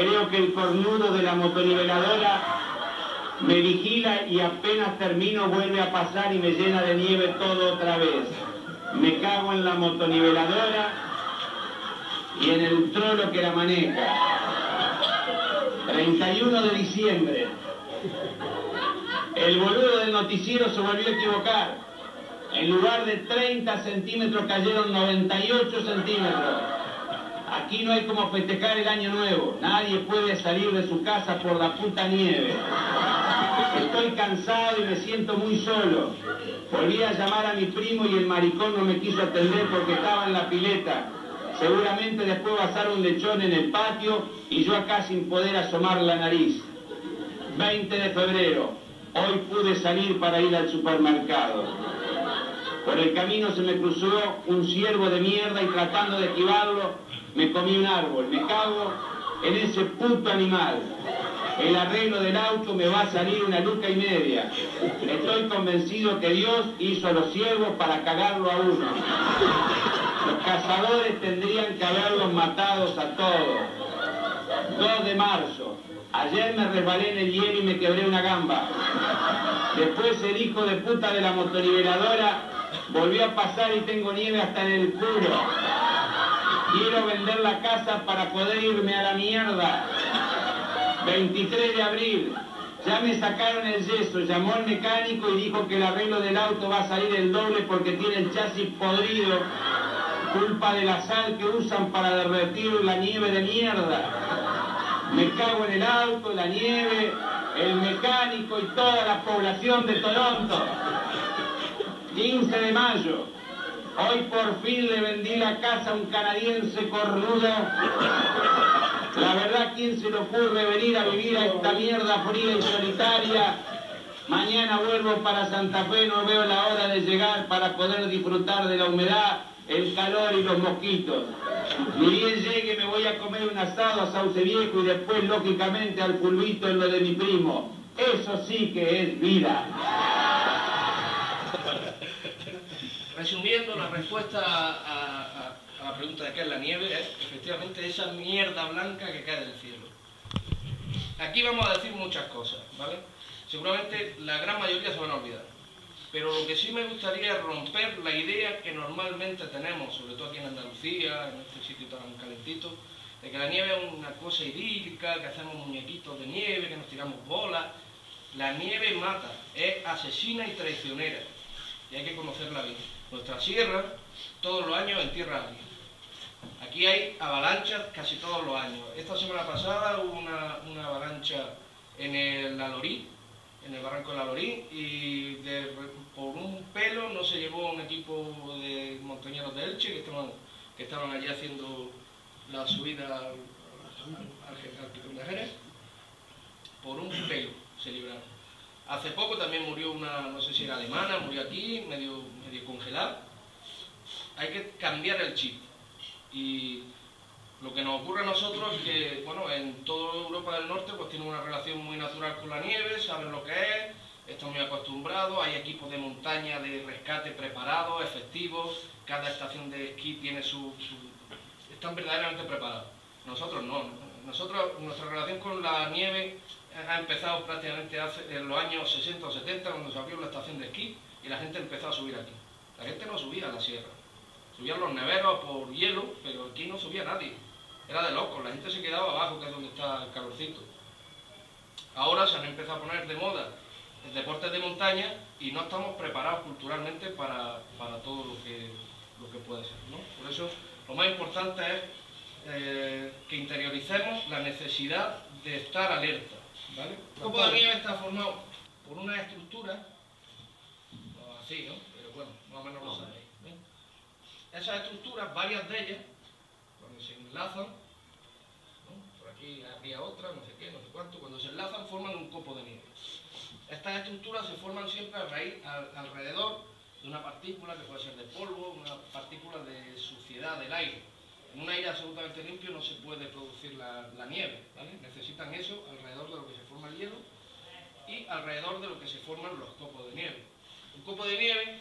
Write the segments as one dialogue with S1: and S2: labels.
S1: Creo que el cornudo de la motoniveladora me vigila y apenas termino vuelve a pasar y me llena de nieve todo otra vez. Me cago en la motoniveladora y en el trolo que la maneja. 31 de diciembre. El boludo del noticiero se volvió a equivocar. En lugar de 30 centímetros cayeron 98 centímetros. Aquí no hay como festejar el año nuevo. Nadie puede salir de su casa por la puta nieve. Estoy cansado y me siento muy solo. Volví a llamar a mi primo y el maricón no me quiso atender porque estaba en la pileta. Seguramente después va a asar un lechón en el patio y yo acá sin poder asomar la nariz. 20 de febrero. Hoy pude salir para ir al supermercado. Por el camino se me cruzó un ciervo de mierda y tratando de esquivarlo me comí un árbol. Me cago en ese puto animal. El arreglo del auto me va a salir 1,5 lucas. Estoy convencido que Dios hizo a los ciervos para cagarlo a uno. Los cazadores tendrían que haberlos matados a todos. 2 de marzo. Ayer me resbalé en el hielo y me quebré una gamba. Después el hijo de puta de la motoniveladora volvió a pasar y tengo nieve hasta en el culo. Quiero vender la casa para poder irme a la mierda. 23 de abril. Ya me sacaron el yeso. Llamó el mecánico y dijo que el arreglo del auto va a salir el doble porque tiene el chasis podrido. Culpa de la sal que usan para derretir la nieve de mierda. Me cago en el auto, la nieve, el mecánico y toda la población de Toronto. 15 de mayo. Hoy por fin le vendí la casa a un canadiense cornudo. La verdad, ¿quién se le ocurre venir a vivir a esta mierda fría y solitaria? Mañana vuelvo para Santa Fe, no veo la hora de llegar para poder disfrutar de la humedad, el calor y los mosquitos. Ni bien llegue me voy a comer un asado a Sauce Viejo y después, lógicamente, al pulvito en lo de mi primo. Eso sí que es vida.
S2: Resumiendo, la respuesta a la pregunta de qué es la nieve es efectivamente esa mierda blanca que cae del cielo. Aquí vamos a decir muchas cosas, ¿vale? Seguramente la gran mayoría se van a olvidar. Pero lo que sí me gustaría es romper la idea que normalmente tenemos, sobre todo aquí en Andalucía, en este sitio tan calentito, de que la nieve es una cosa idílica, que hacemos muñequitos de nieve, que nos tiramos bolas. La nieve mata, es asesina y traicionera, y hay que conocerla bien. Nuestra sierra, todos los años entierra a alguien. Aquí hay avalanchas casi todos los años. Esta semana pasada hubo una avalancha en el Alorí, en el barranco del Alorí, y por un pelo no se llevó un equipo de montañeros de Elche que estaban allí haciendo la subida al Picón de Jerez. Por un pelo se libraron. Hace poco también murió una, no sé si era alemana, murió aquí, medio congelada. Hay que cambiar el chip. Y lo que nos ocurre a nosotros es que, bueno, en toda Europa del Norte pues tienen una relación muy natural con la nieve, saben lo que es, están muy acostumbrados, hay equipos de montaña de rescate preparados, efectivos, cada estación de esquí tiene están verdaderamente preparados. Nosotros no. Nuestra relación con la nieve ha empezado prácticamente en los años 60 o 70, cuando se abrió la estación de esquí y la gente empezó a subir aquí. La gente no subía a la sierra. Subían los neveros por hielo, pero aquí no subía nadie. Era de locos, la gente se quedaba abajo, que es donde está el calorcito. Ahora se han empezado a poner de moda deportes de montaña y no estamos preparados culturalmente para todo lo que puede ser, ¿no? Por eso lo más importante es que interioricemos la necesidad de estar alerta, ¿vale? El copo de nieve está formado por una estructura, no así, ¿no? Pero bueno, más o menos lo sabéis. Esas estructuras, varias de ellas, cuando se enlazan, ¿no? Por aquí habría otra, no sé qué, no sé cuánto, cuando se enlazan forman un copo de nieve. Estas estructuras se forman siempre alrededor de una partícula que puede ser de polvo, una partícula de suciedad del aire. En un aire absolutamente limpio no se puede producir la nieve, ¿vale? Necesitan eso alrededor de lo que se forma el hielo y alrededor de lo que se forman los copos de nieve. Un copo de nieve,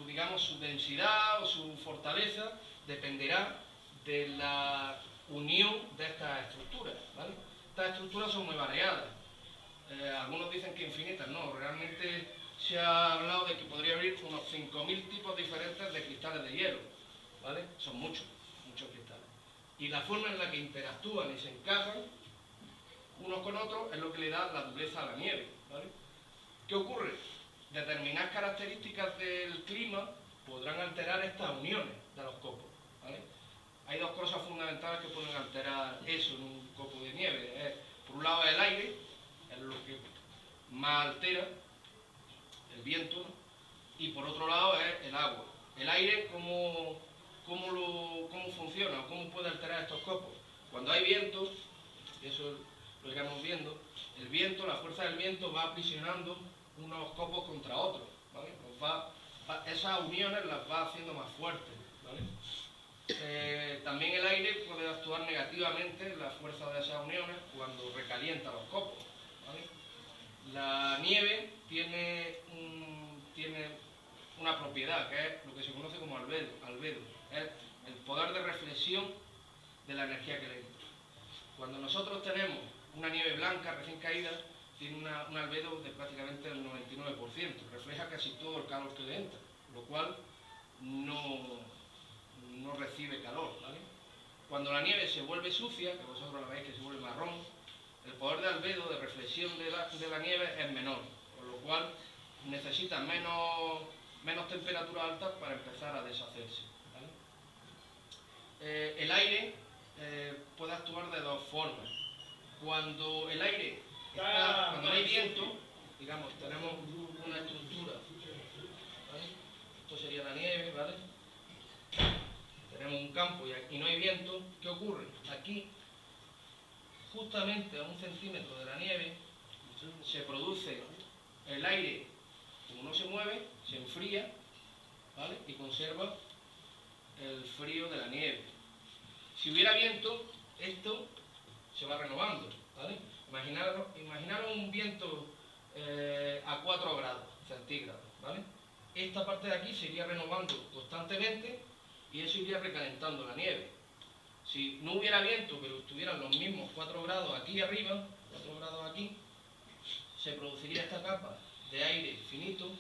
S2: digamos, su densidad o su fortaleza dependerá de la unión de estas estructuras. estructuras son muy variadas. Algunos dicen que infinitas, no, realmente se ha hablado de que podría haber unos 5.000 tipos diferentes de cristales de hielo, ¿vale? Son muchos cristales. Y la forma en la que interactúan y se encajan unos con otros es lo que le da la dureza a la nieve, ¿vale? ¿Qué ocurre? Determinadas características del clima podrán alterar estas uniones de los copos, ¿vale? Hay dos cosas fundamentales que pueden alterar eso en un copo de nieve. Por un lado el aire, es lo que más altera, el viento, ¿no? Y por otro lado es el agua. El aire, ¿cómo funciona? ¿Cómo puede alterar estos copos? Cuando hay viento, y eso es lo que estamos viendo, el viento, la fuerza del viento va aprisionando unos copos contra otros, ¿vale? Esas uniones las va haciendo más fuertes, ¿vale? También el aire puede actuar negativamente en la fuerza de esas uniones cuando recalienta los copos, ¿vale? La nieve tiene una propiedad que es lo que se conoce como albedo, es el poder de reflexión de la energía que le entra. Cuando nosotros tenemos una nieve blanca recién caída, tiene un albedo de prácticamente el 99%, refleja casi todo el calor que le entra, lo cual no recibe calor, ¿vale? Cuando la nieve se vuelve sucia, que vosotros la veis que se vuelve marrón, el poder de albedo, de reflexión de la nieve es menor, con lo cual necesita menos temperatura alta para empezar a deshacerse, ¿vale? El aire puede actuar de dos formas. Cuando el aire cuando hay viento, digamos, tenemos una estructura, ¿vale? Esto sería la nieve, ¿vale? Tenemos un campo y no hay viento, ¿qué ocurre? Aquí, justamente a 1 centímetro de la nieve, se produce el aire, como no se mueve, se enfría, ¿vale? Y conserva el frío de la nieve. Si hubiera viento, esto se va renovando, ¿vale? Imaginaros un viento a 4 grados centígrados, ¿vale? Esta parte de aquí se iría renovando constantemente y eso iría recalentando la nieve. Si no hubiera viento, pero estuvieran los mismos 4 grados aquí arriba, 4 grados aquí, se produciría esta capa de aire finito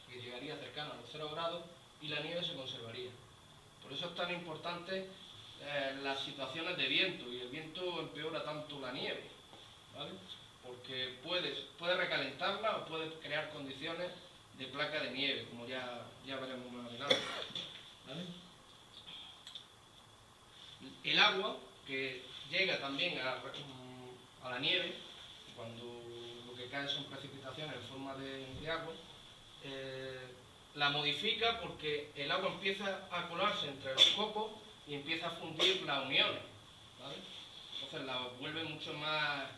S2: que llegaría cercano a los 0 grados y la nieve se conservaría. Por eso es tan importante las situaciones de viento, y el viento empeora tanto la nieve, ¿vale? Porque puede recalentarla o puede crear condiciones de placa de nieve, como ya veremos más adelante, ¿vale? El agua, que llega también a la nieve, cuando lo que cae son precipitaciones en forma de agua, la modifica porque el agua empieza a colarse entre los copos y empieza a fundir las uniones, ¿vale? Entonces la vuelve mucho más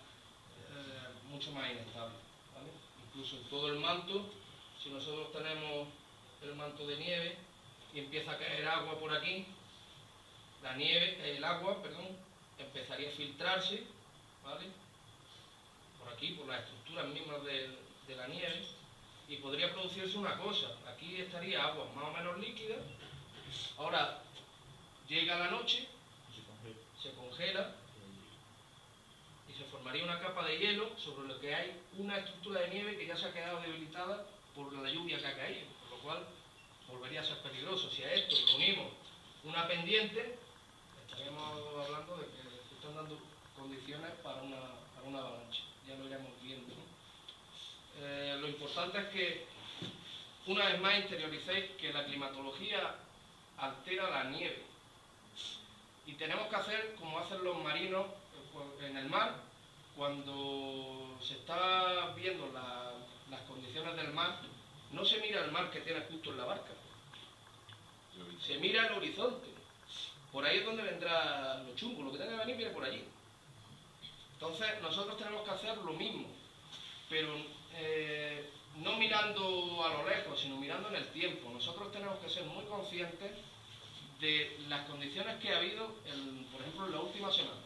S2: inestable, ¿vale? Incluso en todo el manto, si nosotros tenemos el manto de nieve y empieza a caer agua por aquí, el agua, empezaría a filtrarse, ¿vale? Por aquí, por las estructuras mismas de la nieve, y podría producirse una cosa. Aquí estaría agua más o menos líquida. Ahora llega la noche, se congela y se formaría una capa de hielo sobre lo que hay una estructura de nieve que ya se ha quedado debilitada por la lluvia que ha caído, por lo cual volvería a ser peligroso. Si a esto le unimos una pendiente, estaríamos hablando de que se están dando condiciones para una avalancha. Ya lo iremos viendo, ¿no? Lo importante es que una vez más interioricéis que la climatología altera la nieve y tenemos que hacer como hacen los marinos en el mar cuando se está viendo las condiciones del mar. No se mira el mar que tienes justo en la barca, se mira el horizonte. Por ahí es donde vendrá lo chungo, lo que tenga que venir viene por allí. Entonces nosotros tenemos que hacer lo mismo, pero no mirando a lo lejos, sino mirando en el tiempo. Nosotros tenemos que ser muy conscientes de las condiciones que ha habido, por ejemplo, en la última semana.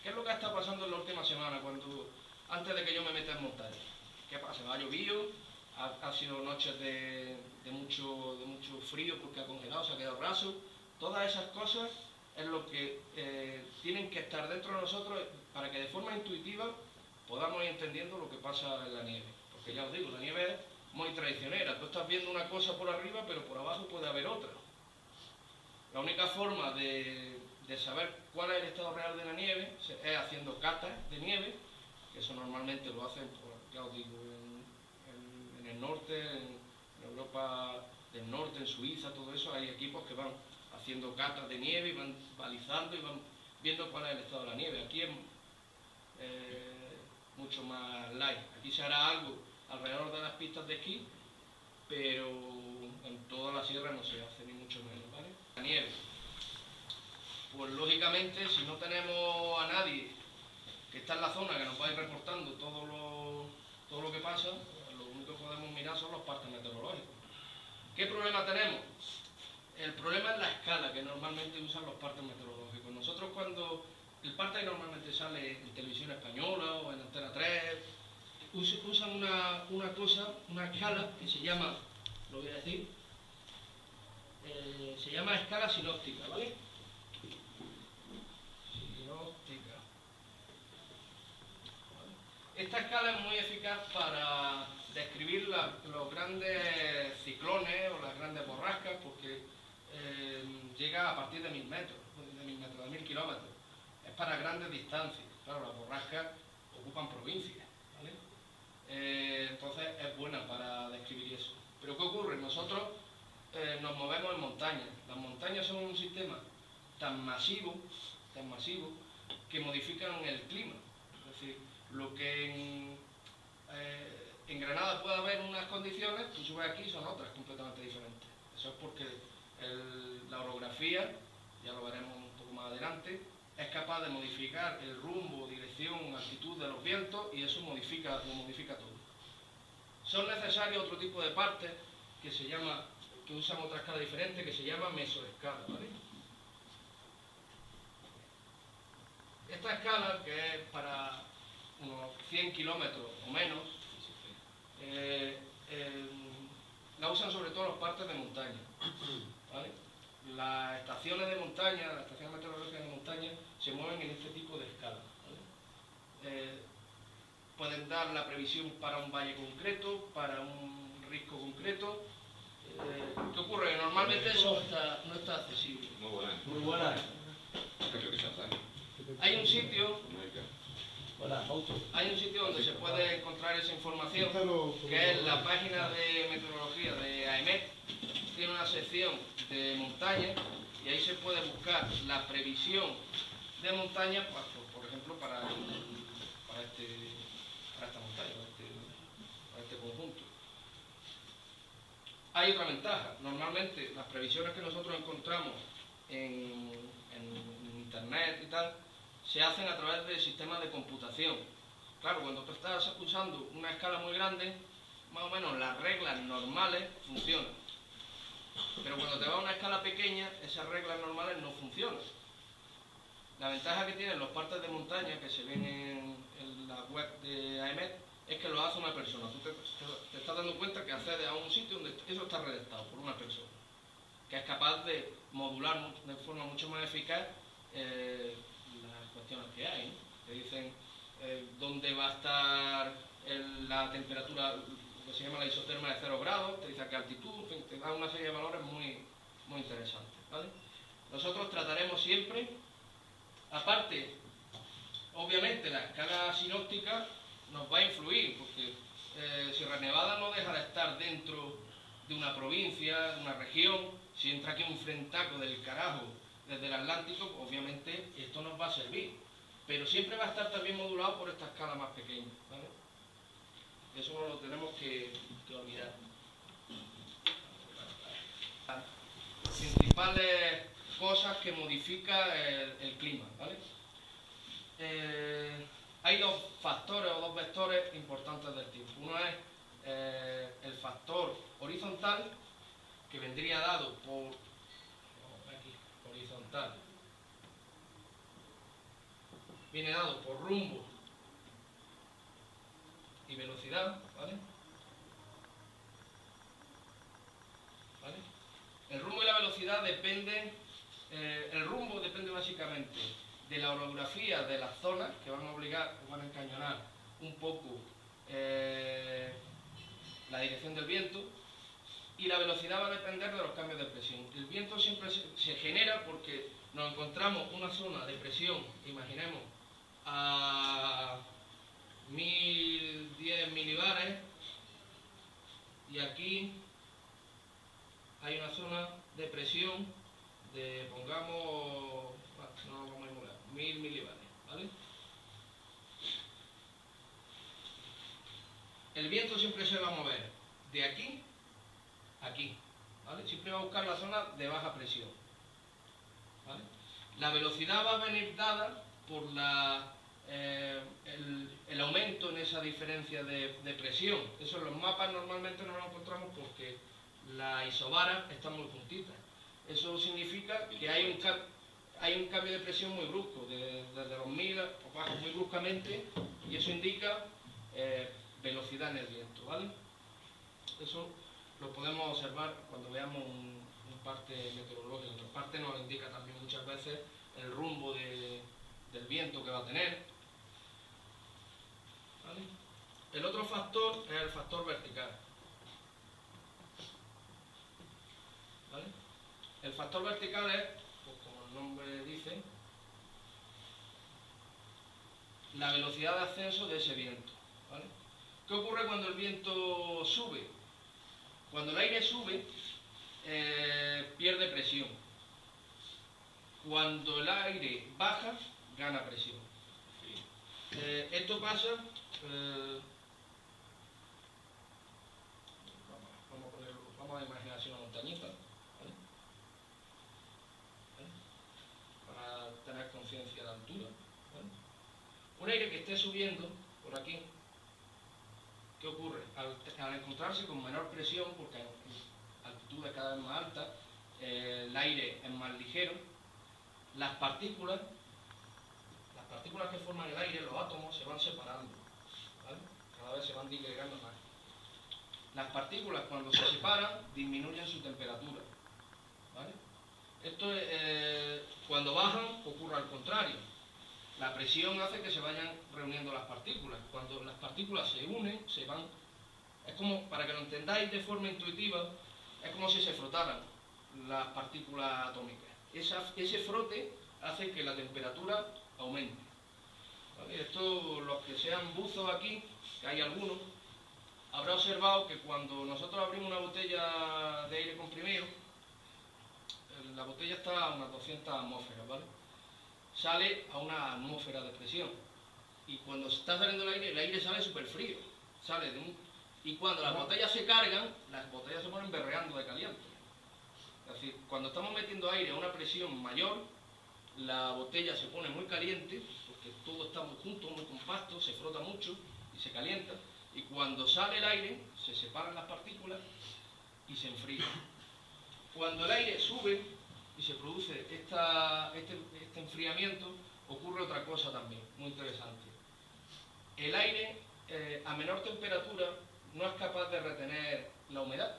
S2: ¿Qué es lo que está pasando en la última semana, antes de que yo me meta en montaña? ¿Qué pasa? ¿Ha llovido? ¿Ha sido noches de mucho frío porque ha congelado, se ha quedado raso? Todas esas cosas es lo que tienen que estar dentro de nosotros para que de forma intuitiva podamos ir entendiendo lo que pasa en la nieve. Porque ya os digo, la nieve es muy traicionera. Tú estás viendo una cosa por arriba, pero por abajo puede haber otra. La única forma de saber cuál es el estado real de la nieve es haciendo catas de nieve, que eso normalmente lo hacen, ya os digo, en el norte, en Europa del norte, en Suiza, todo eso, hay equipos que van haciendo catas de nieve y van balizando y van viendo cuál es el estado de la nieve. Aquí es mucho más light. Aquí se hará algo alrededor de las pistas de esquí, pero en toda la sierra no se hace, ni mucho menos, ¿vale? La nieve. Pues lógicamente, si no tenemos a nadie que está en la zona que nos va a ir reportando todo lo que pasa, lo único que podemos mirar son los partes meteorológicos. ¿Qué problema tenemos? El problema es la escala que normalmente usan los partes meteorológicos. Nosotros cuando el parte normalmente sale en televisión española o en Antena 3, usan una escala que se llama, lo voy a decir, se llama escala sinóptica, ¿vale? Sinóptica. Esta escala es muy eficaz para describir los grandes ciclones o las grandes borrascas, porque llega a partir de 1000 metros, de 1000 kilómetros. Es para grandes distancias. Claro, las borrascas ocupan provincias, ¿vale? Entonces es buena para describir eso. Pero ¿qué ocurre? Nosotros nos movemos en montañas. Las montañas son un sistema tan masivo, que modifican el clima. Es decir, lo que en Granada puede haber unas condiciones, tú subes aquí, son otras completamente diferentes. Eso es porque la orografía, ya lo veremos un poco más adelante, es capaz de modificar el rumbo, dirección, altitud de los vientos, y eso lo modifica todo. Son necesarios otro tipo de partes que usan otra escala diferente, que se llama mesoescala, ¿vale? Esta escala, que es para unos 100 kilómetros o menos, la usan sobre todo los partes de montaña, ¿vale? Las estaciones de montaña, las estaciones meteorológicas de montaña, se mueven en este tipo de escala, ¿vale? Pueden dar la previsión para un valle concreto, para un risco concreto. ¿Qué ocurre? Que normalmente eso no está accesible.
S3: Muy buena.
S4: Muy buena.
S2: Hay un sitio donde se puede encontrar esa información, que es la página de meteorología de AEMET. Tiene una sección de montaña y ahí se puede buscar la previsión de montaña, por ejemplo, para esta montaña, para este conjunto. Hay otra ventaja. Normalmente las previsiones que nosotros encontramos en internet y tal, se hacen a través de sistemas de computación. Claro, cuando tú estás usando una escala muy grande, más o menos las reglas normales funcionan. Pero cuando te vas a una escala pequeña, esas reglas normales no funcionan. La ventaja que tienen los partes de montaña que se ven en la web de AEMET es que lo hace una persona. Tú te estás dando cuenta que accedes a un sitio donde eso está redactado por una persona, que es capaz de modular de forma mucho más eficaz las cuestiones que hay, ¿no? Te dicen dónde va a estar la temperatura, lo que se llama la isoterma de 0 grados, te dice a qué altitud, en fin, te da una serie de valores muy interesantes, ¿vale? Nosotros trataremos siempre, aparte, obviamente la escala sinóptica nos va a influir, porque Sierra Nevada no deja de estar dentro de una provincia, de una región. Si entra aquí un frentaco del carajo desde el Atlántico, obviamente esto nos va a servir, pero siempre va a estar también modulado por esta escala más pequeña, ¿vale? Eso no lo tenemos que olvidar. Las principales cosas que modifica el clima, ¿vale? Hay dos factores o dos vectores importantes del tiempo. Uno es el factor horizontal, que vendría dado por horizontal, viene dado por rumbo y velocidad, ¿vale? El rumbo y la velocidad dependen, el rumbo depende básicamente de la orografía de las zonas que van a obligar o van a encañonar un poco la dirección del viento, y la velocidad va a depender de los cambios de presión. El viento siempre se genera porque nos encontramos una zona de presión, imaginemos, a 1010 milibares, y aquí hay una zona de presión de, pongamos, no vamos a emular, 1000 milibares, ¿vale? El viento siempre se va a mover de aquí a aquí, ¿vale? Siempre va a buscar la zona de baja presión, ¿vale? La velocidad va a venir dada por el aumento en esa diferencia de presión. Eso en los mapas normalmente no lo encontramos porque la isobara está muy juntita. Eso significa que hay un cambio de presión muy brusco, desde los 1000 baja muy bruscamente, y eso indica velocidad en el viento, ¿vale? Eso lo podemos observar cuando veamos un parte meteorológico. El parte nos indica también muchas veces el rumbo del viento que va a tener, ¿vale? El otro factor es el factor vertical, ¿vale? El factor vertical es, pues como el nombre dice, la velocidad de ascenso de ese viento, ¿vale? ¿Qué ocurre cuando el viento sube? Cuando el aire sube, pierde presión. Cuando el aire baja, gana presión. Esto pasa... vamos a imaginar así una montañita, ¿vale? Para tener conciencia de altura, ¿vale? Un aire que esté subiendo por aquí, ¿qué ocurre? Al encontrarse con menor presión, porque en altitudes cada vez más altas, el aire es más ligero, las partículas que forman el aire, los átomos, se van separando, ¿vale? Cada vez se van disgregando más. Las partículas, cuando se separan, disminuyen su temperatura, ¿vale? Esto cuando bajan, ocurre al contrario. La presión hace que se vayan reuniendo las partículas. Cuando las partículas se unen, se van... Es como, para que lo entendáis de forma intuitiva, es como si se frotaran las partículas atómicas. Ese frote hace que la temperatura aumente, ¿vale? Esto, los que sean buzos aquí, que hay algunos, habrá observado que cuando nosotros abrimos una botella de aire comprimido, la botella está a unas 200 atmósferas, ¿vale? Sale a una atmósfera de presión, y cuando está saliendo el aire sale súper frío, y cuando las botellas se cargan, las botellas se ponen berreando de caliente. Es decir, cuando estamos metiendo aire a una presión mayor, la botella se pone muy caliente, porque todo está muy junto, muy compacto, se frota mucho y se calienta, y cuando sale el aire, se separan las partículas y se enfría. Cuando el aire sube y se produce este enfriamiento, ocurre otra cosa también, muy interesante. El aire, a menor temperatura, no es capaz de retener la humedad.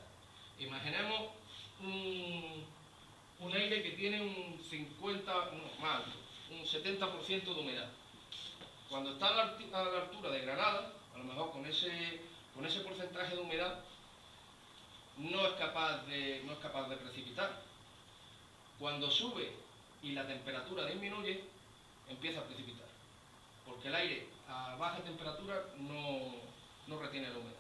S2: Imaginemos un aire que tiene un 70% de humedad. Cuando está a la altura de Granada, a lo mejor con ese porcentaje de humedad, no es capaz de precipitar. Cuando sube y la temperatura disminuye, empieza a precipitar, porque el aire a baja temperatura no retiene la humedad.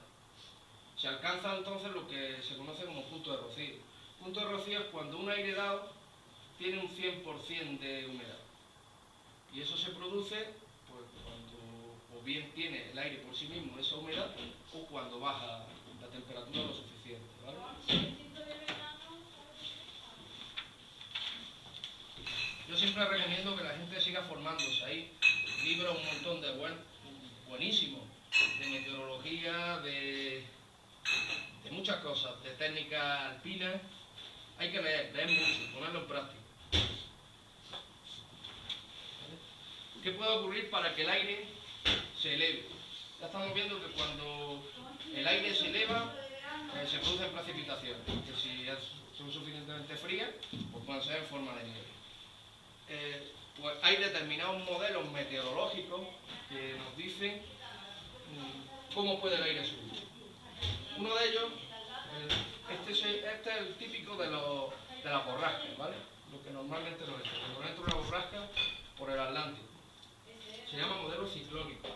S2: Se alcanza entonces lo que se conoce como punto de rocío. Punto de rocío es cuando un aire dado tiene un 100% de humedad, y eso se produce pues, cuando o bien tiene el aire por sí mismo esa humedad, o cuando baja la temperatura lo suficiente, ¿vale? Yo siempre recomiendo que la gente siga formándose. Hay libros un montón de buenísimos, de meteorología, de muchas cosas, de técnicas alpinas. Hay que leer mucho, ponerlo en práctica. ¿Qué puede ocurrir para que el aire se eleve? Ya estamos viendo que cuando el aire se eleva, se producen precipitaciones, que si son suficientemente frías, pues pueden ser en forma de nieve. Pues hay determinados modelos meteorológicos que nos dicen cómo puede el aire subir. Uno de ellos, este es el típico de las borrascas, ¿vale? Lo que normalmente lo es. Cuando entra una borrasca por el Atlántico. Se llama modelo ciclónico.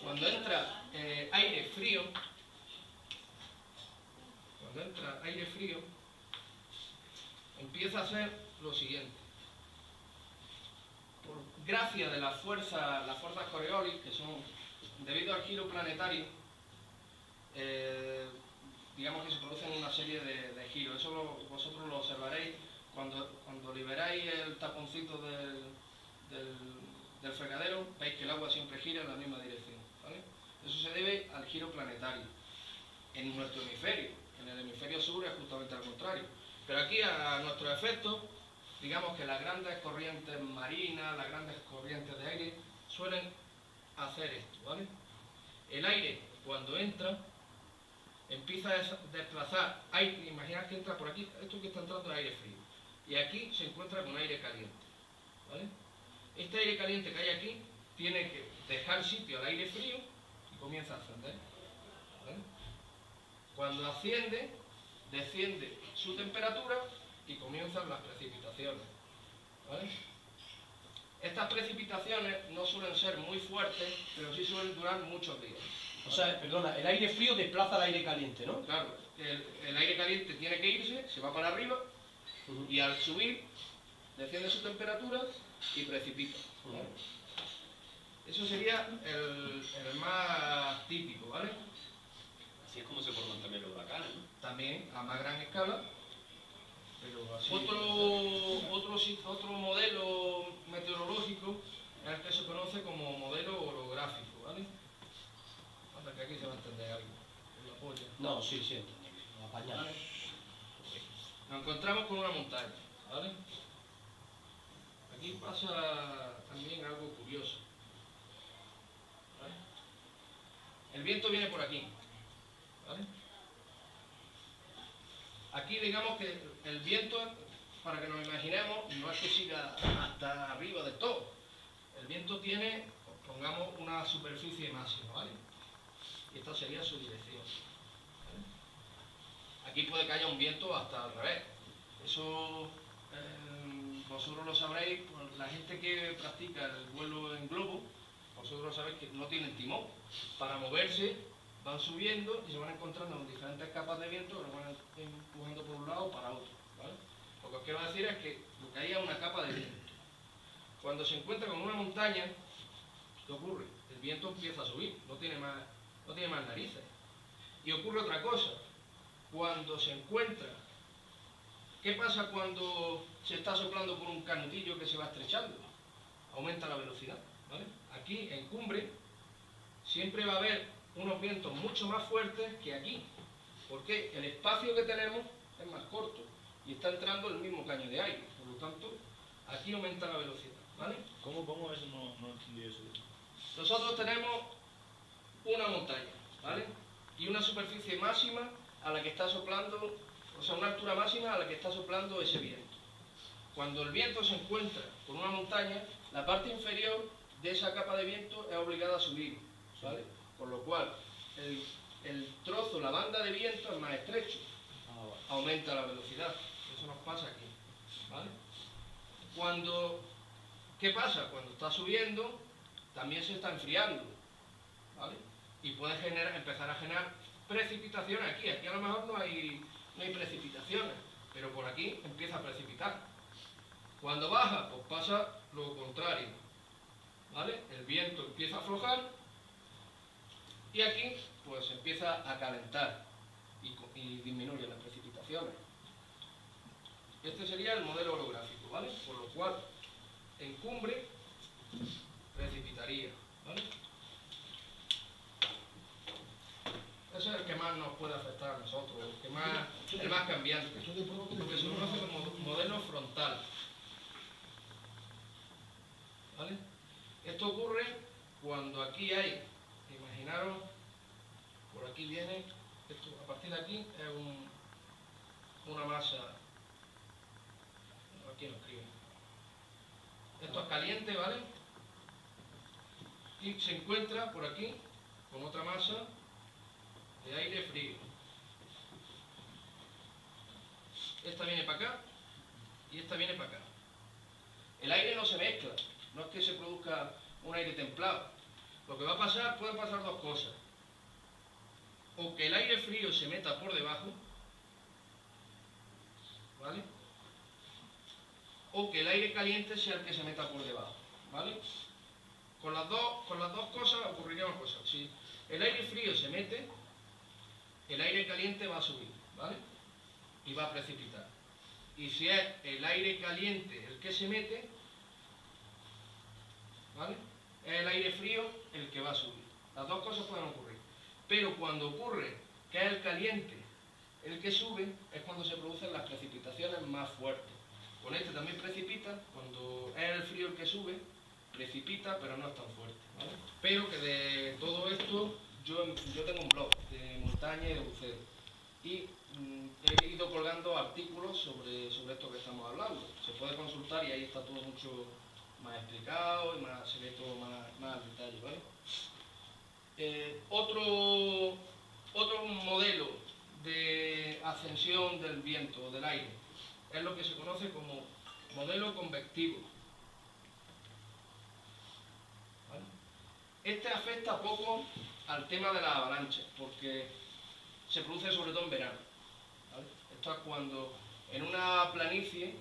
S2: Cuando entra aire frío, empieza a ser lo siguiente. Por gracia de las fuerzas Coriolis, que son debido al giro planetario, digamos que se producen una serie de giros. Eso vosotros lo observaréis cuando liberáis el taponcito del fregadero, veis que el agua siempre gira en la misma dirección, ¿vale? Eso se debe al giro planetario en nuestro hemisferio. En el hemisferio sur es justamente al contrario. Pero aquí, a nuestro efecto, digamos que las grandes corrientes marinas, las grandes corrientes de aire suelen hacer esto, ¿vale? El aire, cuando entra, empieza a desplazar aire. Imaginad que entra por aquí, esto que está entrando es aire frío, y aquí se encuentra con aire caliente, ¿vale? Este aire caliente que hay aquí tiene que dejar sitio al aire frío y comienza a ascender, ¿vale? Cuando asciende, desciende su temperatura y comienzan las precipitaciones, ¿vale? Estas precipitaciones no suelen ser muy fuertes, pero sí suelen durar muchos días.
S3: O sea, perdona, el aire frío desplaza al aire caliente, ¿no?
S2: Claro, el aire caliente tiene que irse, se va para arriba, y al subir, desciende su temperatura y precipita, ¿vale? Eso sería el más típico, ¿vale?
S4: Así es como se forman también los huracanes, ¿no?
S2: También a más gran escala, pero así. Otro modelo meteorológico es el que se conoce como modelo orográfico, ¿vale? Hasta que aquí se va a entender algo. ¿La polla?
S3: No, sí, entendí. Apañado.
S2: ¿Vale? Nos encontramos con una montaña, ¿vale? Aquí pasa también algo curioso, ¿vale? El viento viene por aquí, ¿vale? Aquí digamos que el viento, para que nos imaginemos, no es que siga hasta arriba de todo. El viento tiene, pongamos, una superficie máxima, ¿vale? Y esta sería su dirección, ¿vale? Aquí puede que haya un viento hasta al revés. Eso vosotros lo sabréis, pues, la gente que practica el vuelo en globo, vosotros lo sabéis que no tienen timón. Para moverse van subiendo y se van encontrando con diferentes capas de viento que los van empujando por un lado o para otro, ¿vale? Lo que os quiero decir es que lo que hay es una capa de viento. Cuando se encuentra con una montaña, ¿qué ocurre? El viento empieza a subir, no tiene más narices. Y ocurre otra cosa. Cuando se encuentra, ¿qué pasa cuando se está soplando por un canutillo que se va estrechando? Aumenta la velocidad, ¿vale? Aquí, en cumbre, siempre va a haber unos vientos mucho más fuertes que aquí, porque el espacio que tenemos es más corto y está entrando el mismo caño de aire, por lo tanto, aquí aumenta la velocidad, ¿vale?
S4: ¿Cómo eso? No entendí eso.
S2: Nosotros tenemos una montaña, ¿vale? Y una superficie máxima a la que está soplando, o sea, una altura máxima a la que está soplando ese viento. Cuando el viento se encuentra con una montaña, la parte inferior de esa capa de viento es obligada a subir, ¿vale? Por lo cual, el trozo, la banda de viento es más estrecho, aumenta la velocidad. Eso nos pasa aquí, ¿vale? ¿Qué pasa? Cuando está subiendo, también se está enfriando, ¿vale? Y puede empezar a generar precipitaciones aquí. Aquí a lo mejor no hay precipitaciones, pero por aquí empieza a precipitar. Cuando baja, pues pasa lo contrario, ¿vale? El viento empieza a aflojar y aquí pues empieza a calentar y disminuye las precipitaciones. Este sería el modelo orográfico, ¿vale? Por lo cual, en cumbre, precipitaría, ¿vale? Ese es el que más nos puede afectar a nosotros, el más cambiante, lo que se conoce como modelo frontal, ¿vale? Esto ocurre cuando aquí hay, imaginaros, por aquí viene, esto, a partir de aquí es una masa, aquí lo escriben, esto es caliente, ¿vale? y se encuentra por aquí con otra masa de aire frío. Esta viene para acá y esta viene para acá. El aire no se mezcla, no es que se produzca un aire templado. Lo que va a pasar, pueden pasar dos cosas. O que el aire frío se meta por debajo, ¿vale? O que el aire caliente sea el que se meta por debajo, ¿vale? Con las dos cosas ocurriría una cosa. Si el aire frío se mete, el aire caliente va a subir, ¿vale? Y va a precipitar. Y si es el aire caliente el que se mete, ¿vale? Es el aire frío el que va a subir. Las dos cosas pueden ocurrir. Pero cuando ocurre que es el caliente el que sube, es cuando se producen las precipitaciones más fuertes. Con este también precipita, cuando es el frío el que sube, precipita, pero no es tan fuerte, ¿vale? Pero que de todo esto, yo tengo un blog de montaña y de buceo. Y he ido colgando artículos sobre esto que estamos hablando. Se puede consultar y ahí está todo mucho más explicado y se ve todo más al detalle, ¿vale? Otro modelo de ascensión del viento, del aire, es lo que se conoce como modelo convectivo, ¿vale? Este afecta poco al tema de las avalanchas, porque se produce sobre todo en verano, ¿vale? Esto es cuando en una planicie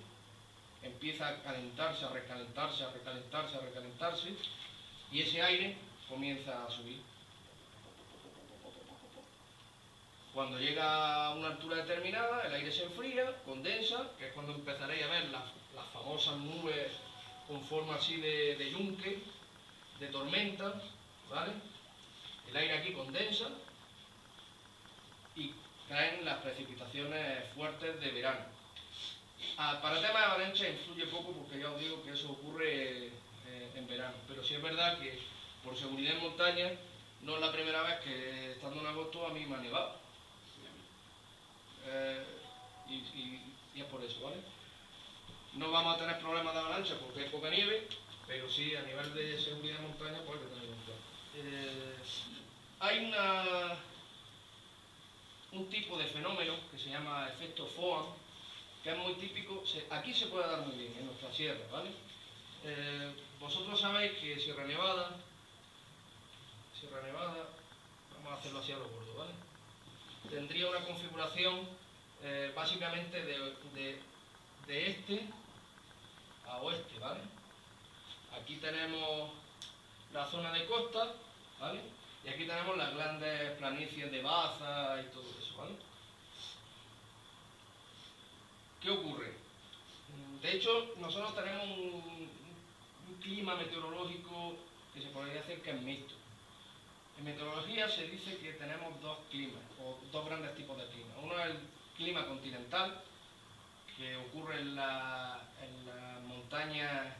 S2: empieza a calentarse, a recalentarse, a recalentarse, a recalentarse, y ese aire comienza a subir. Cuando llega a una altura determinada, el aire se enfría, condensa, que es cuando empezaréis a ver las famosas nubes con forma así de yunque, de tormenta, ¿vale? El aire aquí condensa y caen las precipitaciones fuertes de verano. Para temas de avalancha influye poco porque ya os digo que eso ocurre en verano, pero sí es verdad que por seguridad en montaña no es la primera vez que estando en agosto a mí me ha nevado. Y es por eso, ¿vale? No vamos a tener problemas de avalancha porque hay poca nieve, pero sí a nivel de seguridad en montaña pues hay que tenerlo en cuenta. Hay un tipo de fenómeno que se llama efecto Foehn, que es muy típico, aquí se puede dar muy bien, en nuestra sierra, ¿vale? Vosotros sabéis que Sierra Nevada, vamos a hacerlo así a lo gordo, ¿vale? Tendría una configuración básicamente de este a oeste, ¿vale? Aquí tenemos la zona de costa, ¿vale? Y aquí tenemos las grandes planicies de Baza y todo eso, ¿vale? ¿Qué ocurre? De hecho, nosotros tenemos un clima meteorológico que se podría decir que es mixto. En meteorología se dice que tenemos dos climas, o dos grandes tipos de clima. Uno es el clima continental, que ocurre en las montañas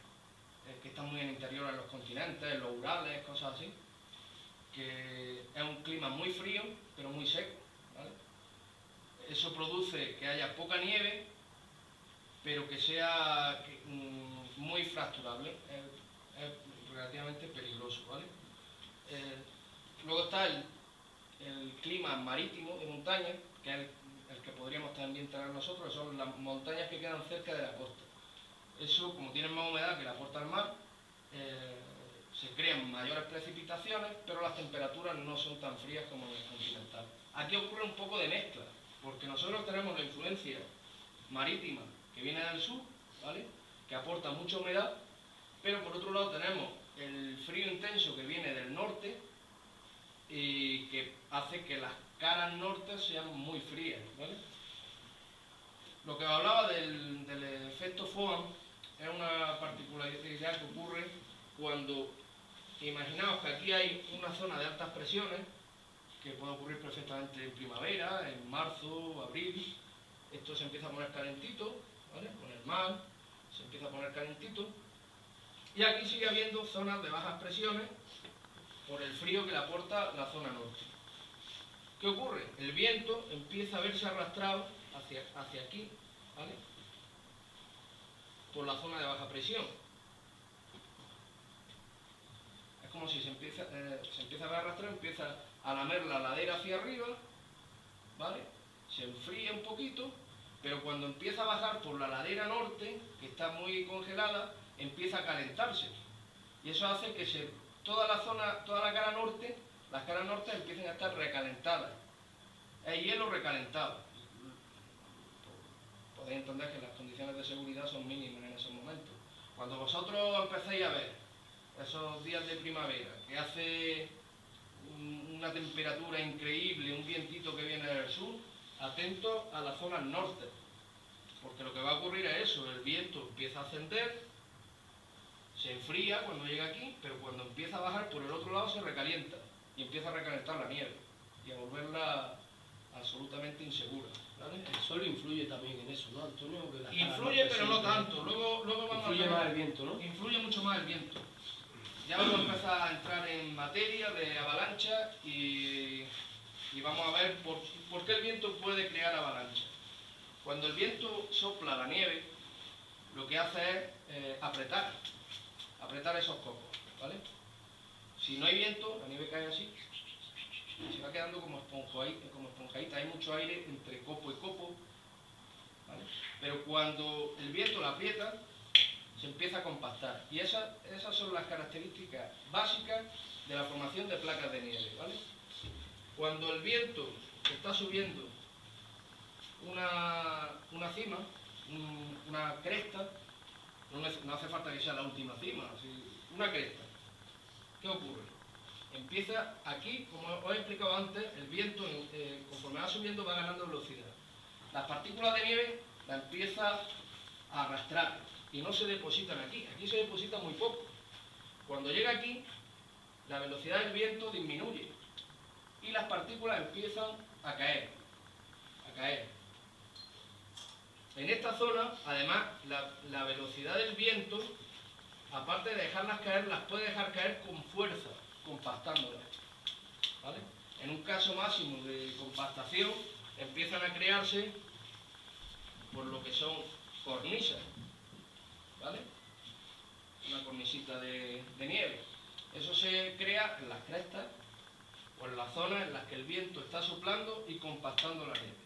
S2: que están muy en el interior de los continentes, en los Urales, cosas así, que es un clima muy frío, pero muy seco, ¿vale? Eso produce que haya poca nieve, pero que sea muy fracturable, es relativamente peligroso, ¿vale? Luego está el clima marítimo de montaña, que es el que podríamos también tener nosotros, que son las montañas que quedan cerca de la costa. Eso, como tienen más humedad que la aporta el mar, se crean mayores precipitaciones, pero las temperaturas no son tan frías como en el continental. Aquí ocurre un poco de mezcla, porque nosotros tenemos la influencia marítima que viene del sur, ¿vale?, que aporta mucha humedad, pero por otro lado tenemos el frío intenso que viene del norte y que hace que las caras norte sean muy frías, ¿vale? Lo que hablaba del efecto Foehn es una particularidad que ocurre cuando, imaginaos que aquí hay una zona de altas presiones, que puede ocurrir perfectamente en primavera, en marzo, abril. Esto se empieza a poner calentito, ¿vale?, con el mar, se empieza a poner calentito. Y aquí sigue habiendo zonas de bajas presiones por el frío que le aporta la zona norte. ¿Qué ocurre? El viento empieza a verse arrastrado hacia aquí, ¿vale?, por la zona de baja presión. Es como como si se empieza a ver arrastrar, empieza a lamer la ladera hacia arriba, ¿vale? Se enfría un poquito, pero cuando empieza a bajar por la ladera norte, que está muy congelada, empieza a calentarse. Y eso hace que toda la cara norte, las caras norte empiecen a estar recalentadas. Es hielo recalentado. Podéis entender que las condiciones de seguridad son mínimas en esos momentos. Cuando vosotros empezáis a ver esos días de primavera, que hace una temperatura increíble, un vientito que viene del sur, atentos a las zonas norte, porque lo que va a ocurrir es eso, el viento empieza a ascender, se enfría cuando llega aquí, pero cuando empieza a bajar por el otro lado se recalienta, y empieza a recalentar la nieve, y a volverla absolutamente insegura, ¿vale?
S3: El sol influye también en eso, ¿no, Antonio? Que las
S2: Influye,
S3: caras
S2: pero
S3: norte
S2: no tanto, luego vamos
S3: influye
S2: a ver.
S3: más el viento, ¿no?
S2: Influye mucho más el viento. Ya vamos a empezar a entrar en materia de avalancha y vamos a ver por qué el viento puede crear avalancha. Cuando el viento sopla la nieve, lo que hace es apretar esos copos, ¿vale? Si no hay viento, la nieve cae así, y se va quedando como esponjadita, hay mucho aire entre copo y copo, ¿vale? Pero cuando el viento la aprieta, se empieza a compactar. Y esas son las características básicas de la formación de placas de nieve, ¿vale? Cuando el viento está subiendo una cima, una cresta, no hace falta que sea la última cima, una cresta, ¿qué ocurre? Empieza aquí, como os he explicado antes, el viento, conforme va subiendo, va ganando velocidad. Las partículas de nieve las empieza a arrastrar y no se depositan aquí se deposita muy poco. Cuando llega aquí, la velocidad del viento disminuye y las partículas empiezan a caer. En esta zona, además, la velocidad del viento, aparte de dejarlas caer, las puede dejar caer con fuerza, compactándolas, ¿vale? En un caso máximo de compactación, empiezan a crearse por lo que son cornisas, ¿vale? Una cornisita de nieve. Eso se crea en las crestas o en las zonas en las que el viento está soplando y compactando la nieve.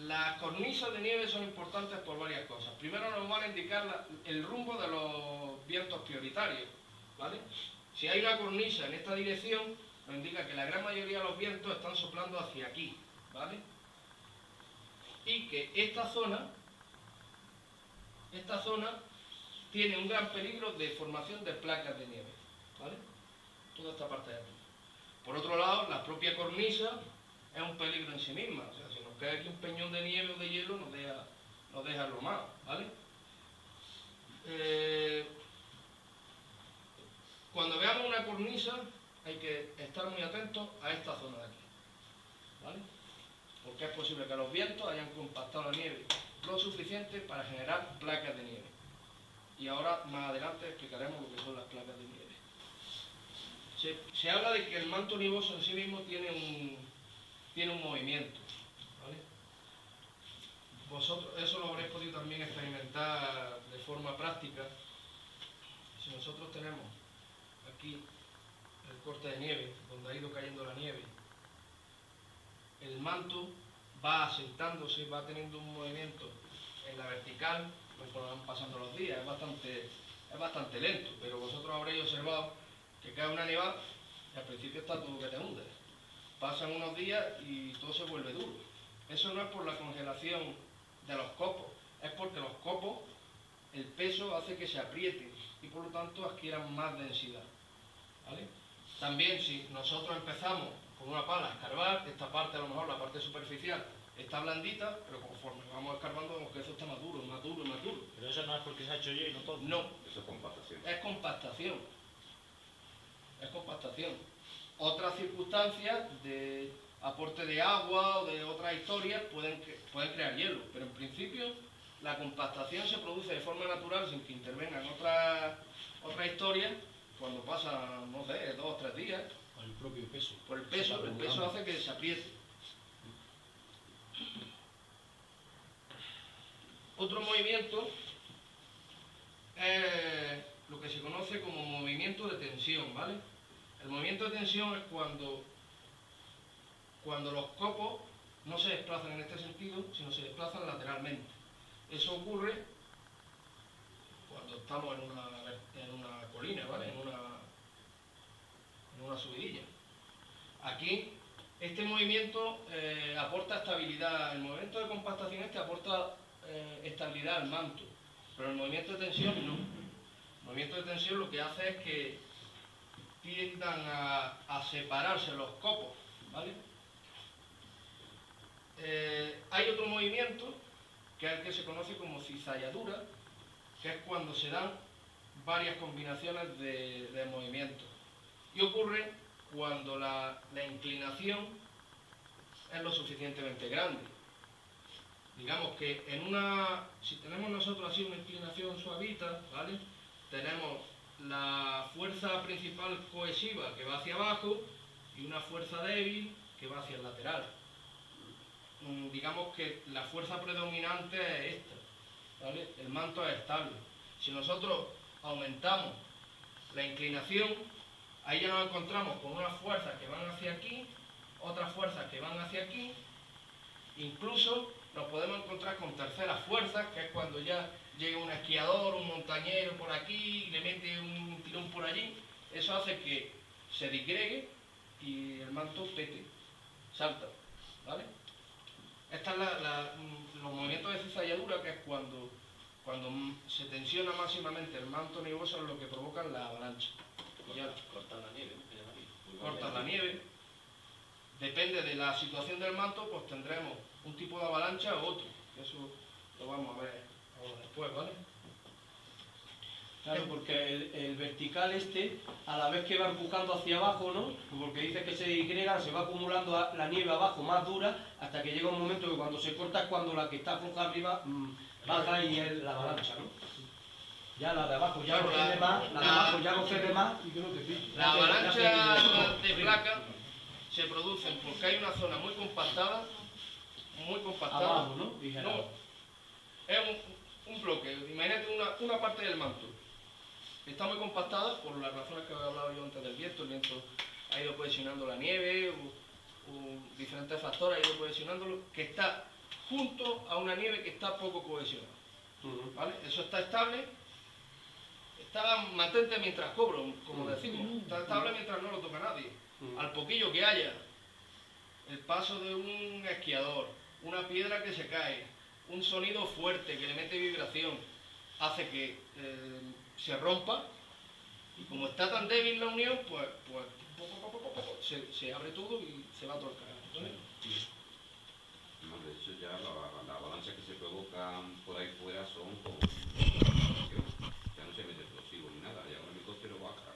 S2: Las cornisas de nieve son importantes por varias cosas. Primero nos van a indicar el rumbo de los vientos prioritarios, ¿vale? Si hay una cornisa en esta dirección, nos indica que la gran mayoría de los vientos están soplando hacia aquí, ¿vale? Y que esta zona tiene un gran peligro de formación de placas de nieve, ¿vale? Toda esta parte de aquí. Por otro lado, la propia cornisa es un peligro en sí misma, o sea, si nos cae aquí un peñón de nieve o de hielo, nos deja lo más, ¿vale? Cuando veamos una cornisa, hay que estar muy atentos a esta zona de aquí, ¿vale? Porque es posible que los vientos hayan compactado la nieve lo suficiente para generar placas de nieve. Y ahora, más adelante, explicaremos lo que son las placas de nieve. Se habla de que el manto nevoso en sí mismo tiene un movimiento, ¿vale? Vosotros eso lo habréis podido también experimentar de forma práctica. Si nosotros tenemos aquí el corte de nieve, donde ha ido cayendo la nieve, el manto va asentándose, va teniendo un movimiento en la vertical, pues van pasando los días, es bastante lento, pero vosotros habréis observado que cae una nevada y al principio está todo que te hunde. Pasan unos días y todo se vuelve duro. Eso no es por la congelación de los copos, es porque los copos, el peso hace que se aprieten y por lo tanto adquieran más densidad, ¿vale? También si nosotros empezamos con una pala a escarbar, esta parte a lo mejor, la parte superficial, está blandita, pero conforme vamos escarbando vemos que eso está más duro, más duro, más duro.
S4: Pero eso no es porque se ha hecho hielo todo.
S2: No.
S4: Eso es compactación.
S2: Es compactación. Es compactación. Otras circunstancias de aporte de agua o de otras historias pueden crear hielo, pero en principio la compactación se produce de forma natural sin que intervengan otras historias cuando pasan, no sé, 2 o 3 días.
S3: Por el propio peso.
S2: Por el peso hace que se apriete. Otro movimiento es lo que se conoce como movimiento de tensión, ¿vale? El movimiento de tensión es cuando los copos no se desplazan en este sentido, sino se desplazan lateralmente. Eso ocurre cuando estamos en una colina, ¿vale? En una subidilla. Aquí, este movimiento aporta estabilidad, el movimiento de compactación aporta estabilidad al manto, pero el movimiento de tensión no. El movimiento de tensión lo que hace es que tiendan a separarse los copos, ¿vale? Hay otro movimiento, que es el que se conoce como cizalladura, que es cuando se dan varias combinaciones de movimientos. Y ocurre cuando la inclinación es lo suficientemente grande. Digamos que si tenemos nosotros así una inclinación suavita, ¿vale? Tenemos la fuerza principal cohesiva que va hacia abajo y una fuerza débil que va hacia el lateral. Digamos que la fuerza predominante es esta, ¿vale? El manto es estable. Si nosotros aumentamos la inclinación, ahí ya nos encontramos con unas fuerzas que van hacia aquí, otras fuerzas que van hacia aquí, incluso nos podemos encontrar con terceras fuerzas, que es cuando ya llega un esquiador, un montañero por aquí, y le mete un tirón por allí. Eso hace que se disgregue y el manto pete, salta, ¿vale? Estos son los movimientos de cizalladura, que es cuando se tensiona máximamente el manto nevoso, es lo que provocan la avalancha.
S5: Cortar la nieve, ¿no?
S2: Cortan la nieve. Depende de la situación del manto, pues tendremos un tipo de avalancha o otro. Eso lo vamos a ver ahora después, ¿vale?
S3: Claro, porque el vertical a la vez que va empujando hacia abajo, ¿no? Porque dice que se disgrega, se va acumulando la nieve abajo más dura, hasta que llega un momento que cuando se corta es cuando la que está floja arriba baja y es la avalancha, ¿no? Ya la de abajo ya no cede más, la de abajo ya no cede más y que no te pique.
S2: La avalancha de placa se producen porque hay una zona muy compactada,
S3: abajo, ¿no?
S2: No, es un bloque. Imagínate una parte del manto. Está muy compactada por las razones que he hablado yo antes del viento. El viento ha ido cohesionando la nieve, o diferentes factores ha ido cohesionándolo, que está junto a una nieve que está poco cohesionada. ¿Vale? Eso está estable, está mantente mientras cobro, como decimos, está estable mientras no lo toca nadie. Al poquillo que haya el paso de un esquiador, una piedra que se cae, un sonido fuerte que le mete vibración, hace que se rompa, y como está tan débil la unión, pues se abre todo y se va todo el carajo, ¿vale?
S5: No, de hecho ya la avalancha que se provocan por ahí fuera son como ya no se mete explosivo ni nada, ya un helicóptero baja,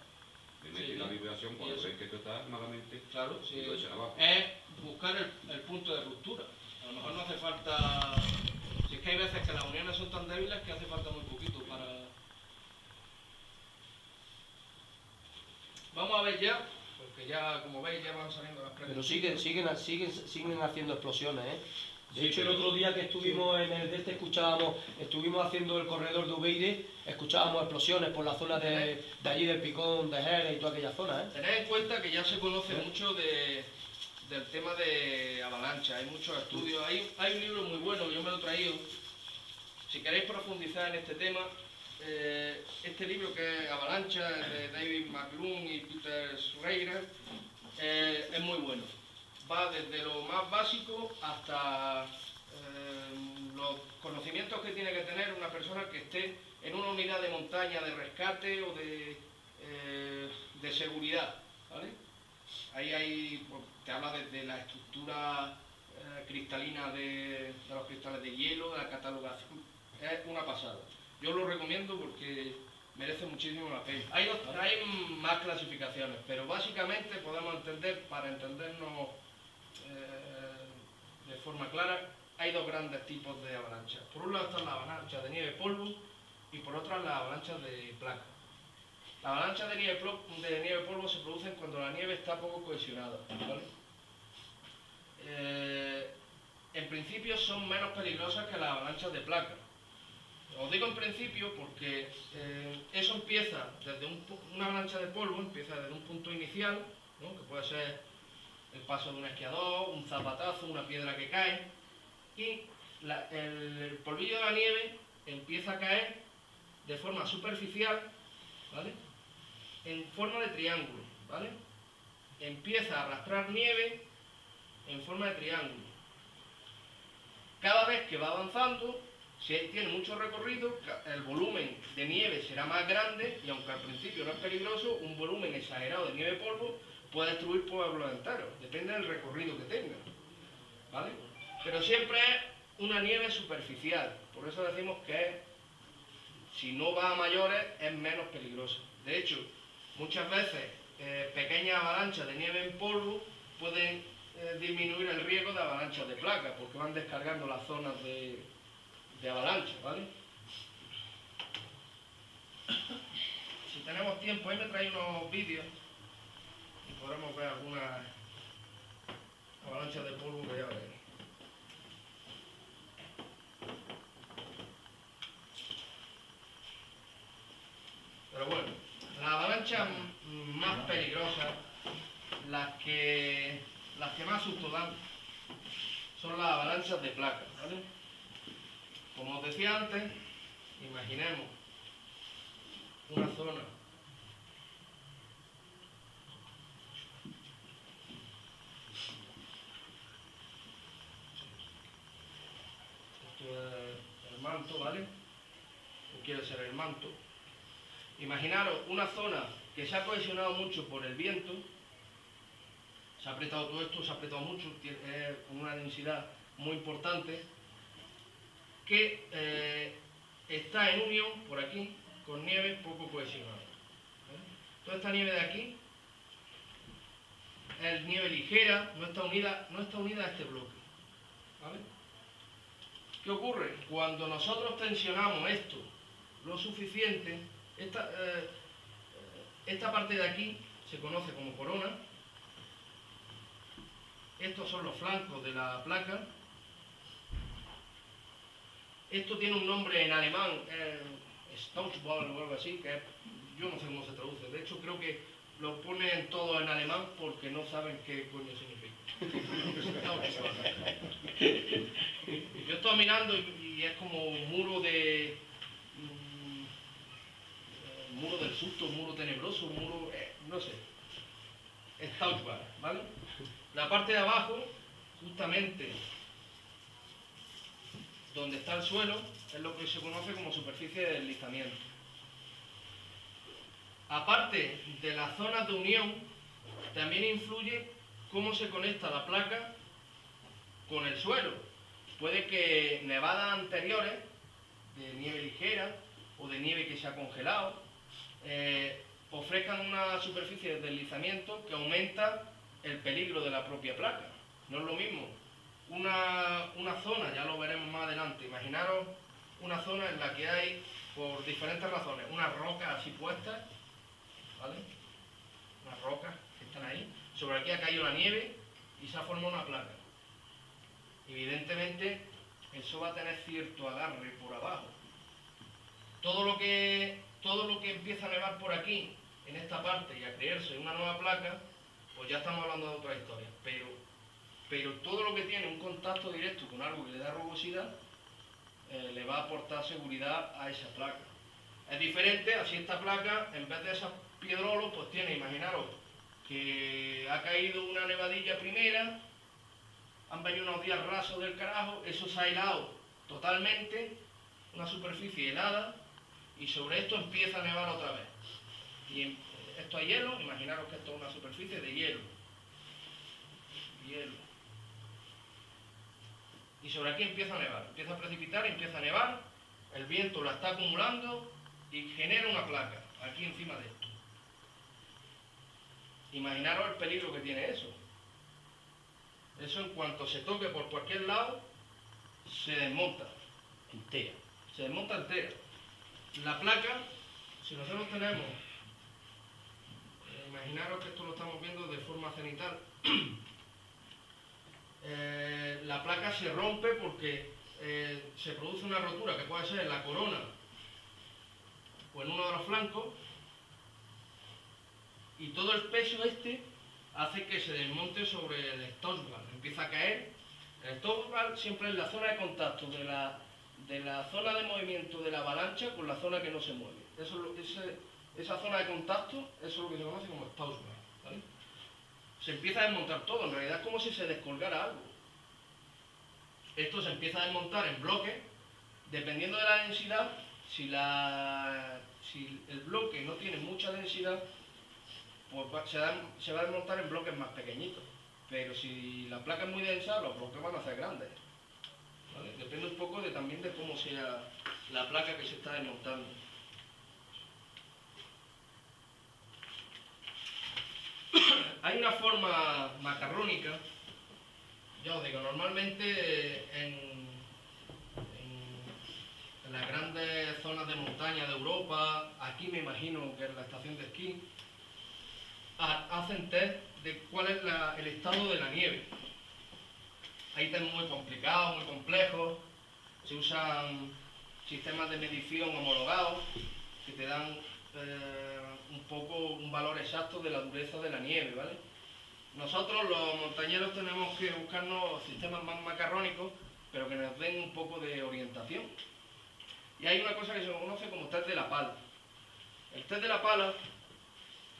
S5: le mete la vibración cuando ven que esto está malamente,
S2: claro, sí,
S5: y lo echan abajo.
S2: es buscar el punto de ruptura. A lo mejor no hace falta, si es que hay veces que las uniones son tan débiles que hace falta muy poquito para... Vamos a ver ya, porque ya, como veis, ya van saliendo las preguntas.
S3: Pero siguen haciendo explosiones, ¿eh? De hecho, el
S5: pero-
S3: otro día que estuvimos en el de estuvimos haciendo el corredor de Ubeire, escuchábamos explosiones por la zona de allí del Picón, de Jerez y toda aquella zona, ¿eh?
S2: Tened en cuenta que ya se conoce mucho del tema de avalancha, hay muchos estudios, hay un libro muy bueno que yo me lo he traído. Si queréis profundizar en este tema, este libro que es Avalancha, de David McClung y Peter Schreier, es muy bueno. Va desde lo más básico hasta los conocimientos que tiene que tener una persona que esté en una unidad de montaña de rescate o de seguridad, ¿vale? Ahí pues, te habla de la estructura cristalina de los cristales de hielo, de la catalogación. Es una pasada. Yo lo recomiendo porque merece muchísimo la pena. Hay más clasificaciones, pero básicamente podemos entender, para entendernos de forma clara, hay dos grandes tipos de avalanchas. Por un lado están las avalanchas de nieve-polvo y por otro las avalanchas de placa. Las avalanchas de nieve-polvo se producen cuando la nieve está poco cohesionada, ¿vale? En principio son menos peligrosas que las avalanchas de placa. Os digo en principio porque eso empieza desde una avalancha de polvo, empieza desde un punto inicial, ¿no? Que puede ser el paso de un esquiador, un zapatazo, una piedra que cae, y el polvillo de la nieve empieza a caer de forma superficial, ¿vale? En forma de triángulo, ¿vale? Empieza a arrastrar nieve en forma de triángulo. Cada vez que va avanzando, si tiene mucho recorrido, el volumen de nieve será más grande y aunque al principio no es peligroso, un volumen exagerado de nieve polvo puede destruir pueblos enteros, depende del recorrido que tenga, ¿vale? Pero siempre es una nieve superficial, por eso decimos que si no va a mayores es menos peligroso. De hecho, muchas veces pequeñas avalanchas de nieve en polvo pueden disminuir el riesgo de avalanchas de placas, porque van descargando las zonas de avalancha, ¿vale? Si tenemos tiempo, ahí me trae unos vídeos y podremos ver algunas avalanchas de polvo que ya veréis. Pero bueno, las avalanchas más peligrosas, las que más susto dan, son las avalanchas de placas, ¿vale? Como os decía antes, imaginemos una zona esto es el manto, ¿vale? O quiere ser el manto. Imaginaros una zona que se ha cohesionado mucho por el viento, se ha apretado todo esto, se ha apretado mucho, con una densidad muy importante, que está en unión, por aquí, con nieve poco cohesionada. Toda esta nieve de aquí es nieve ligera, no está unida a este bloque, ¿vale? ¿Qué ocurre? Cuando nosotros tensionamos esto lo suficiente, esta parte de aquí se conoce como corona, estos son los flancos de la placa, esto tiene un nombre en alemán, Stauchball o algo así, que yo no sé cómo se traduce, de hecho creo que lo ponen todo en alemán porque no saben qué coño significa. Yo estoy mirando y es como un muro de... muro del susto, un muro tenebroso, un muro... no sé. Stauchball, ¿vale? La parte de abajo, justamente donde está el suelo, es lo que se conoce como superficie de deslizamiento. Aparte de las zonas de unión, también influye cómo se conecta la placa con el suelo. Puede que nevadas anteriores, de nieve ligera o de nieve que se ha congelado, ofrezcan una superficie de deslizamiento que aumenta el peligro de la propia placa. No es lo mismo una zona, ya lo veremos más adelante, imaginaros una zona en la que hay, por diferentes razones, unas rocas así puestas, ¿vale? Unas rocas que están ahí, sobre aquí ha caído la nieve y se ha formado una placa. Evidentemente eso va a tener cierto agarre por abajo. Todo lo que empieza a nevar por aquí, en esta parte, y a crearse una nueva placa, pues ya estamos hablando de otra historia. Pero todo lo que tiene un contacto directo con algo que le da rugosidad, le va a aportar seguridad a esa placa. Es diferente a si esta placa, en vez de esos piedrolos, pues tiene, imaginaros, que ha caído una nevadilla primera, han venido unos días rasos del carajo, eso se ha helado totalmente, una superficie helada, y sobre esto empieza a nevar otra vez. Y esto es hielo, imaginaros que esto es una superficie de hielo. Y sobre aquí empieza a nevar, empieza a precipitar, empieza a nevar, el viento la está acumulando y genera una placa aquí encima de esto. Imaginaros el peligro que tiene eso. Eso en cuanto se toque por cualquier lado, se desmonta entera. Se desmonta entera. La placa, si nosotros tenemos, imaginaros que esto lo estamos viendo de forma cenital, la placa se rompe porque se produce una rotura que puede ser en la corona o en uno de los flancos, y todo el peso este hace que se desmonte sobre el Stoßball, empieza a caer. El Stoßball siempre es la zona de contacto de la zona de movimiento de la avalancha con la zona que no se mueve. Esa zona de contacto, eso es lo que se conoce como Stoßball, ¿vale? Se empieza a desmontar todo, en realidad es como si se descolgara algo. Esto se empieza a desmontar en bloques, dependiendo de la densidad. Si el bloque no tiene mucha densidad, pues se va a desmontar en bloques más pequeñitos. Pero si la placa es muy densa, los bloques van a ser grandes, ¿vale? Depende un poco también de cómo sea la placa que se está desmontando. Hay una forma macarrónica, ya os digo, normalmente en las grandes zonas de montaña de Europa, aquí me imagino que en la estación de esquí, hacen test de cuál es el estado de la nieve. Hay test muy complicados, muy complejos, se usan sistemas de medición homologados que te dan un valor exacto de la dureza de la nieve, ¿vale? Nosotros los montañeros tenemos que buscarnos sistemas más macarrónicos, pero que nos den un poco de orientación. Y hay una cosa que se conoce como test de la pala. El test de la pala,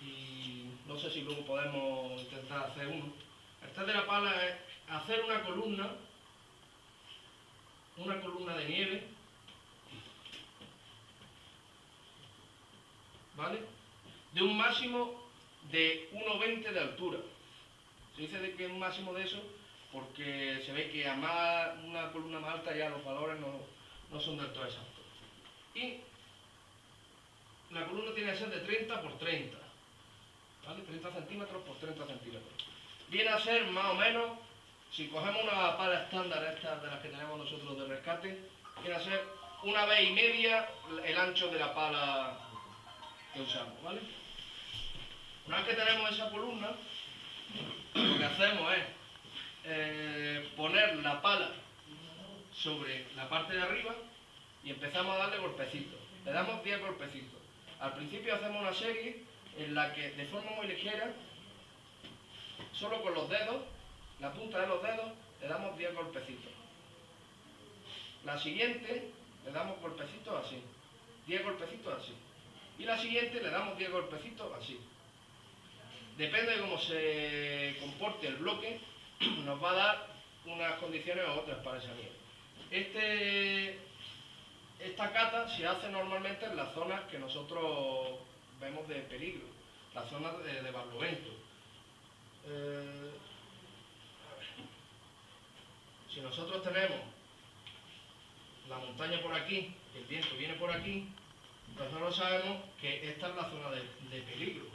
S2: y no sé si luego podemos intentar hacer uno, el test de la pala es hacer una columna de nieve, ¿vale?, de un máximo de 1,20 de altura. Se dice que es un máximo de eso porque se ve que a una columna más alta ya los valores no son del todo exactos. Y la columna tiene que ser de 30 por 30, ¿vale? 30 centímetros por 30 centímetros. Viene a ser más o menos, si cogemos una pala estándar, estas de las que tenemos nosotros de rescate, viene a ser 1,5 veces el ancho de la pala que usamos, ¿vale? Una vez que tenemos esa columna, lo que hacemos es poner la pala sobre la parte de arriba y empezamos a darle golpecitos. Le damos 10 golpecitos. Al principio hacemos una serie en la que de forma muy ligera, solo con los dedos, la punta de los dedos, le damos 10 golpecitos. La siguiente le damos golpecitos así, 10 golpecitos así. Y la siguiente le damos 10 golpecitos así. Depende de cómo se comporte el bloque, nos va a dar unas condiciones u otras para esa nieve. Esta cata se hace normalmente en las zonas que nosotros vemos de peligro, las zonas de barlovento. Si nosotros tenemos la montaña por aquí, el viento viene por aquí, nosotros sabemos que esta es la zona de peligro.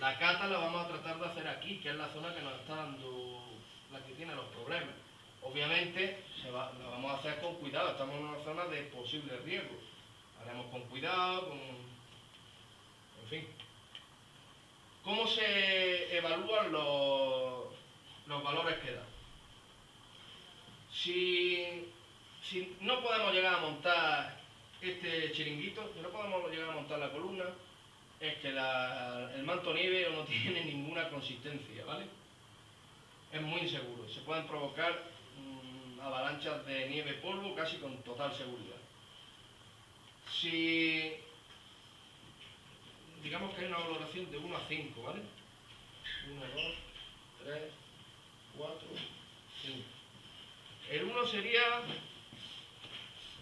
S2: La cata la vamos a tratar de hacer aquí, que es la zona que nos está dando, la que tiene los problemas. Obviamente la vamos a hacer con cuidado, estamos en una zona de posible riesgo. Haremos con cuidado, en fin. ¿Cómo se evalúan los valores que da? Si no podemos llegar a montar este chiringuito, si no podemos llegar a montar la columna, es que el manto nieve no tiene ninguna consistencia, ¿vale? Es muy inseguro, se pueden provocar avalanchas de nieve polvo casi con total seguridad. Si digamos que hay una valoración de 1 a 5, ¿vale? 1, 2, 3, 4, 5. El 1 sería,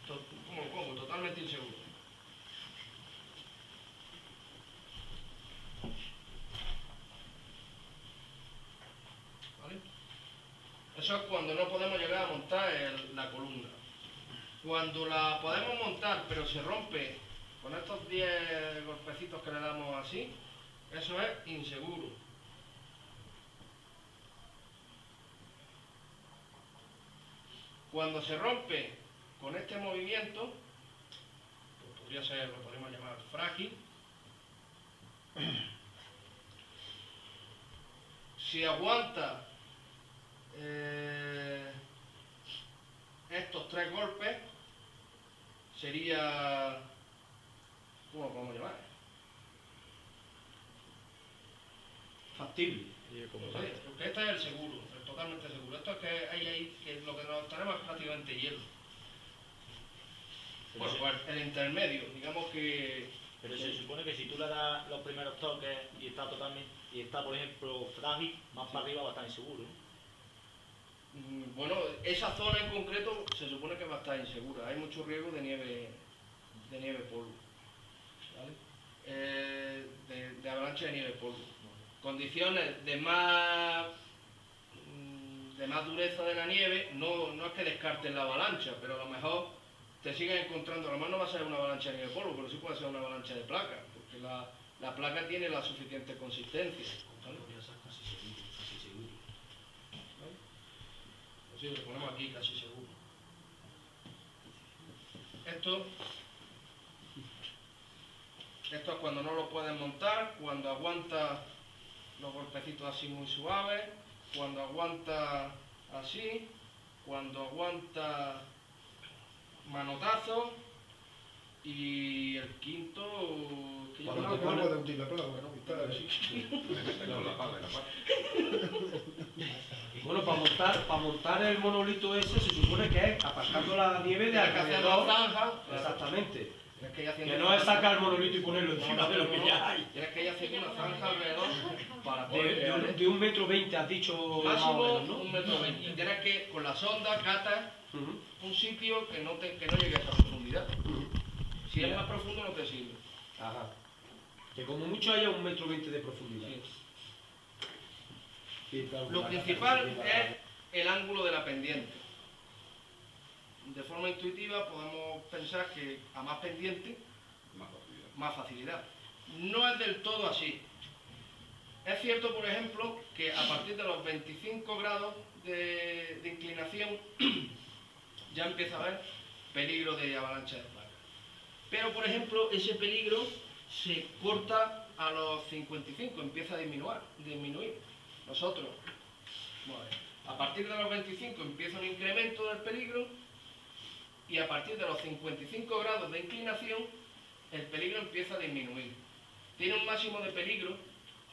S2: ¿cómo lo pongo? Totalmente inseguro. ¿Vale? Eso es cuando no podemos llegar a montar la columna. Cuando la podemos montar pero se rompe con estos 10 golpecitos que le damos así, eso es inseguro. Cuando se rompe con este movimiento, pues podría ser, lo podemos llamar frágil. Si aguanta estos 3 golpes sería... ¿Cómo lo podemos llamar?
S3: Factible.
S2: Sí, porque este es el seguro, el totalmente seguro. Esto es que hay ahí, que lo que nos tenemos es prácticamente hielo. Bueno, pues el intermedio, digamos que...
S4: Pero se supone que si tú le das los primeros toques y está totalmente, y está por ejemplo frágil, más para arriba va a estar inseguro, ¿no?
S2: Bueno, esa zona en concreto se supone que va a estar insegura. Hay mucho riesgo de nieve polvo, ¿vale? De avalancha de nieve polvo. Condiciones de más dureza de la nieve, no es que descarten la avalancha, pero a lo mejor te sigues encontrando, a lo mejor no va a ser una avalancha de nieve polvo, pero sí puede ser una avalancha de placa, porque la placa tiene la suficiente consistencia, ¿vale?
S3: Casi seguro.
S2: Pues sí, lo ponemos aquí casi seguro. Esto es cuando no lo puedes montar, cuando aguanta los golpecitos así muy suaves, cuando aguanta así, cuando aguanta manotazo, y el quinto que yo
S3: Cuando
S2: creo
S3: te
S2: que
S3: pone-
S2: última prueba, ¿no?
S5: Con la pala,
S3: Bueno, para montar el monolito ese se supone que es aparcando la nieve de
S2: Tienes que hacer
S3: alrededor.
S2: dos zanjas.
S3: Exactamente.
S2: Tienes que ir haciendo
S3: Que no es sacar el monolito y ponerlo encima de lo que ya hay.
S2: Tienes que ir haciendo una zanja alrededor para poder crear
S3: De 1,20 m has dicho más
S2: máximo
S3: o menos, ¿no?
S2: 1,20 m. Y tienes que, con la sonda, catas
S3: Ujú.
S2: un sitio que no llegue a esa profundidad. Si es
S3: Ya.
S2: más profundo no te sirve.
S3: Ajá. Que como mucho haya 1,20 m de profundidad.
S2: Sí.
S3: Sí, claro,
S2: Lo
S3: la
S2: principal
S3: caja se
S2: es el ángulo de la pendiente. De forma intuitiva podemos pensar que a más pendiente,
S5: más facilidad.
S2: más facilidad. No es del todo así. Es cierto, por ejemplo, que a partir de los 25 grados de inclinación ya empieza a haber peligro de avalancha de placa. Pero, por ejemplo, ese peligro se corta a los 55, empieza a disminuir. Nosotros, bueno, a partir de los 25 empieza un incremento del peligro y a partir de los 55 grados de inclinación el peligro empieza a disminuir. Tiene un máximo de peligro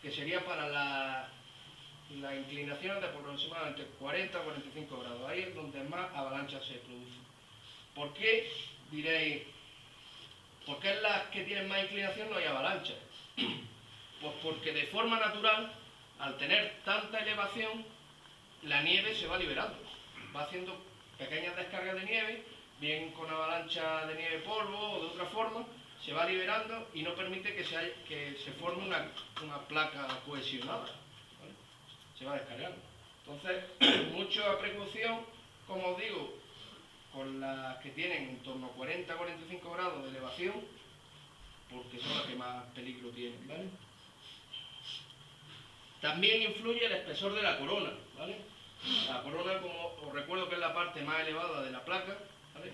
S2: que sería para la inclinación de aproximadamente 40-45 grados. Ahí es donde más avalanchas se producen. ¿Por qué? Diréis, ¿por qué en las que tienen más inclinación no hay avalanchas? Pues porque de forma natural, al tener tanta elevación, la nieve se va liberando. Va haciendo pequeñas descargas de nieve, bien con avalancha de nieve polvo o de otra forma, se va liberando y no permite que se forme una placa cohesionada, ¿vale? Se va descargando. Entonces, mucha precaución, como os digo, con las que tienen en torno a 40-45 grados de elevación, porque son las que más peligro tienen, ¿vale? También influye el espesor de la corona, ¿vale? La corona, como os recuerdo, que es la parte más elevada de la placa, ¿vale?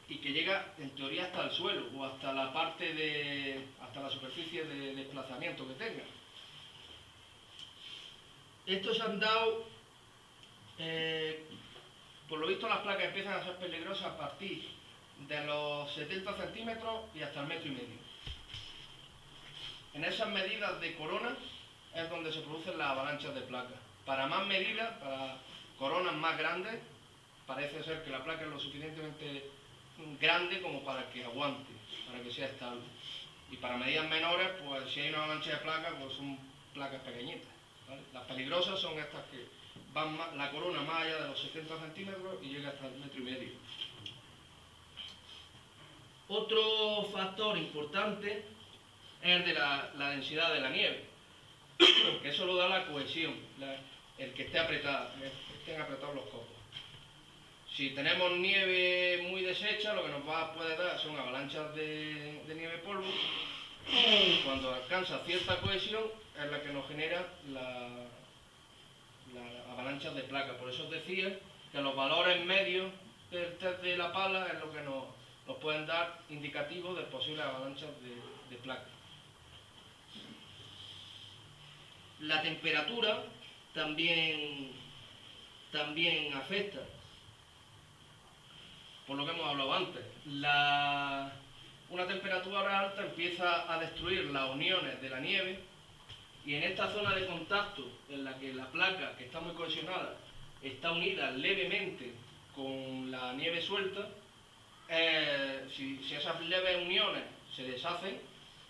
S2: Y que llega en teoría hasta el suelo o hasta la hasta la superficie de desplazamiento que tenga. Estos han dado, por lo visto las placas empiezan a ser peligrosas a partir de los 70 centímetros y hasta el 1,5 m. En esas medidas de corona es donde se producen las avalanchas de placas. Para más medidas, para coronas más grandes, parece ser que la placa es lo suficientemente grande como para que aguante, para que sea estable. Y para medidas menores, pues si hay una avalancha de placas, pues son placas pequeñitas, ¿vale? Las peligrosas son estas que van la corona más allá de los 70 centímetros y llega hasta el 1,5 m. Otro factor importante es el de la densidad de la nieve, porque eso lo da la cohesión, el que esté apretada, que estén apretados los copos. Si tenemos nieve muy deshecha, lo que nos puede dar son avalanchas de nieve polvo. Cuando alcanza cierta cohesión es la que nos genera las avalanchas de placa. Por eso os decía que los valores medios del test de la pala es lo que nos pueden dar indicativos de posibles avalanchas de placa. La temperatura también afecta. por lo que hemos hablado antes. Una temperatura alta empieza a destruir las uniones de la nieve y en esta zona de contacto en la que la placa, que está muy cohesionada, está unida levemente con la nieve suelta, si esas leves uniones se deshacen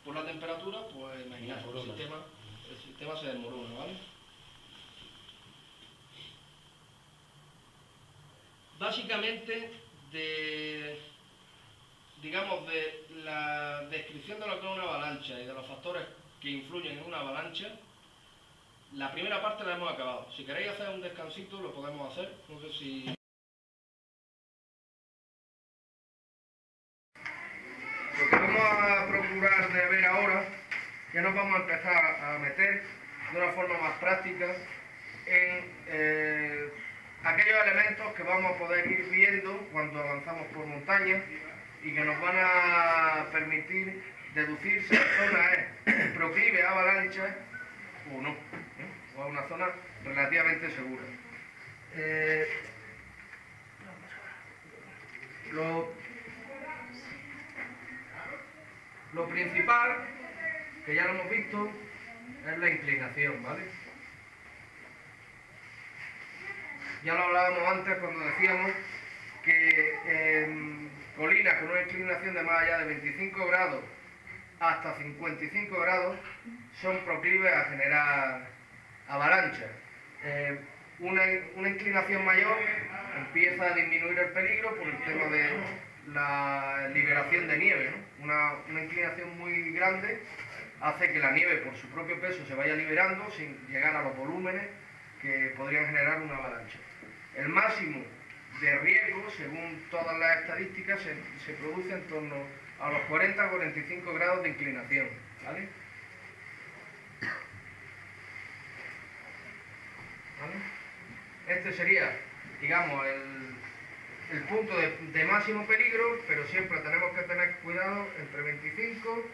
S2: por la temperatura, pues imaginaos, el sistema se desmorona, ¿vale? Básicamente, digamos, de la descripción de lo que es una avalancha y de los factores que influyen en una avalancha, la primera parte la hemos acabado. Si queréis hacer un descansito, lo podemos hacer. No sé si... Lo que vamos a procurar de ver ahora, ya nos vamos a empezar a meter de una forma más práctica en aquellos elementos que vamos a poder ir viendo cuando avanzamos por montañas y que nos van a permitir deducir si la zona es proclive a avalanchas o no, o a una zona relativamente segura. Lo principal, que ya lo hemos visto, es la inclinación, ¿vale? Ya lo hablábamos antes cuando decíamos que en colinas con una inclinación de más allá de 25 grados hasta 55 grados son proclives a generar avalanchas. Una inclinación mayor empieza a disminuir el peligro por el tema de la liberación de nieve, ¿no? Una inclinación muy grande hace que la nieve por su propio peso se vaya liberando sin llegar a los volúmenes que podrían generar una avalancha. El máximo de riesgo, según todas las estadísticas, se produce en torno a los 40-45 grados de inclinación, ¿vale? Este sería, digamos, el punto de máximo peligro, pero siempre tenemos que tener cuidado entre 25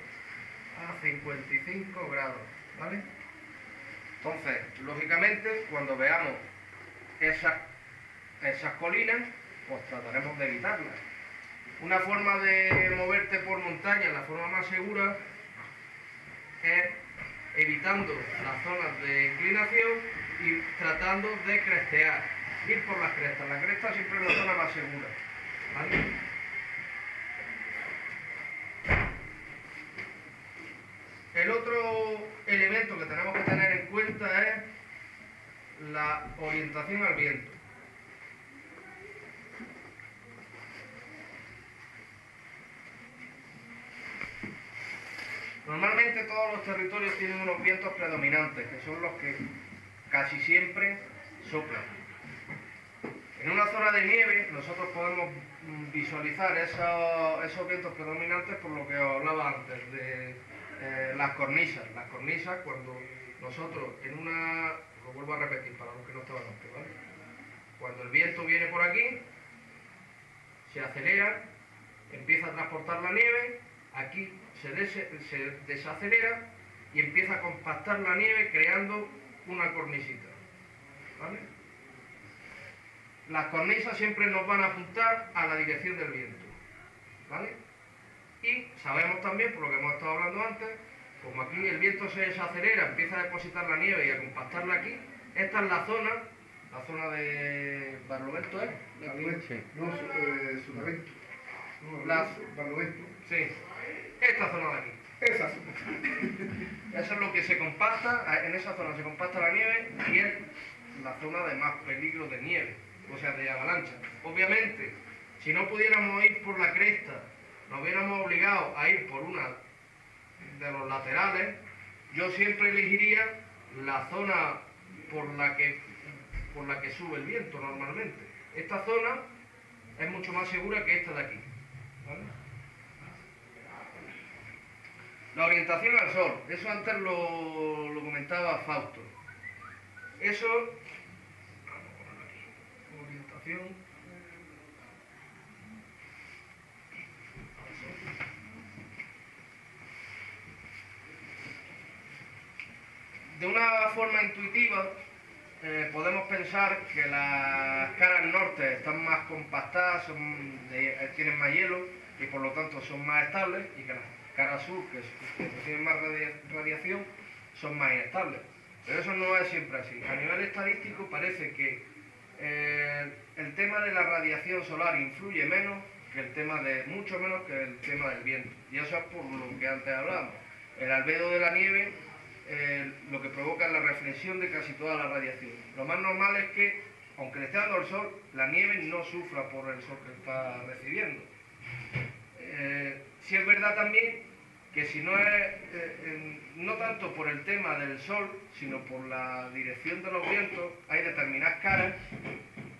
S2: a 55 grados, ¿vale? Entonces, lógicamente, cuando veamos esas colinas, pues trataremos de evitarlas. Una forma de moverte por montaña, la forma más segura, es evitando las zonas de inclinación y tratando de crestear, ir por las crestas. La cresta siempre es la zona más segura, ¿vale? El otro elemento que tenemos que tener en cuenta es la orientación al viento. Normalmente todos los territorios tienen unos vientos predominantes, que son los que casi siempre soplan. En una zona de nieve nosotros podemos visualizar esos vientos predominantes por lo que os hablaba antes de las cornisas. Las cornisas, cuando nosotros lo vuelvo a repetir para los que no estaban antes, ¿vale? Cuando el viento viene por aquí, se acelera, empieza a transportar la nieve, aquí se desacelera y empieza a compactar la nieve creando una cornisita, ¿vale? Las cornisas siempre nos van a apuntar a la dirección del viento, ¿vale? Y sabemos también, por lo que hemos estado hablando antes, como aquí el viento se desacelera, empieza a depositar la nieve y a compactarla aquí, esta es la zona de Barlovento, ¿eh?
S6: Sí.
S2: No, Sotavento.
S6: Barlovento.
S2: Sí, esta zona de aquí.
S6: Esa zona.
S2: Eso es lo que se compacta, en esa zona se compacta la nieve y es la zona de más peligro de nieve, o sea, de avalancha. Obviamente, si no pudiéramos ir por la cresta, nos hubiéramos obligado a ir por una de los laterales, yo siempre elegiría la zona por la que sube el viento normalmente. Esta zona es mucho más segura que esta de aquí, ¿vale? La orientación al sol, eso antes lo comentaba Fausto. Eso, vamos a ponerlo aquí, orientación al sol. De una forma intuitiva,
S6: podemos pensar que las caras norte están más compactadas, tienen más hielo y por lo tanto son más estables, y que las caras sur, que tienen más radiación, son más inestables. Pero eso no es siempre así. A nivel estadístico parece que el tema de la radiación solar influye menos que el tema mucho menos que el tema del viento. Y eso es por lo que antes hablábamos. El albedo de la nieve lo que provoca es la reflexión de casi toda la radiación. Lo más normal es que, aunque le esté dando el sol, la nieve no sufra por el sol que está recibiendo. Sí es verdad también que si no es, no tanto por el tema del sol, sino por la dirección de los vientos, hay determinadas caras,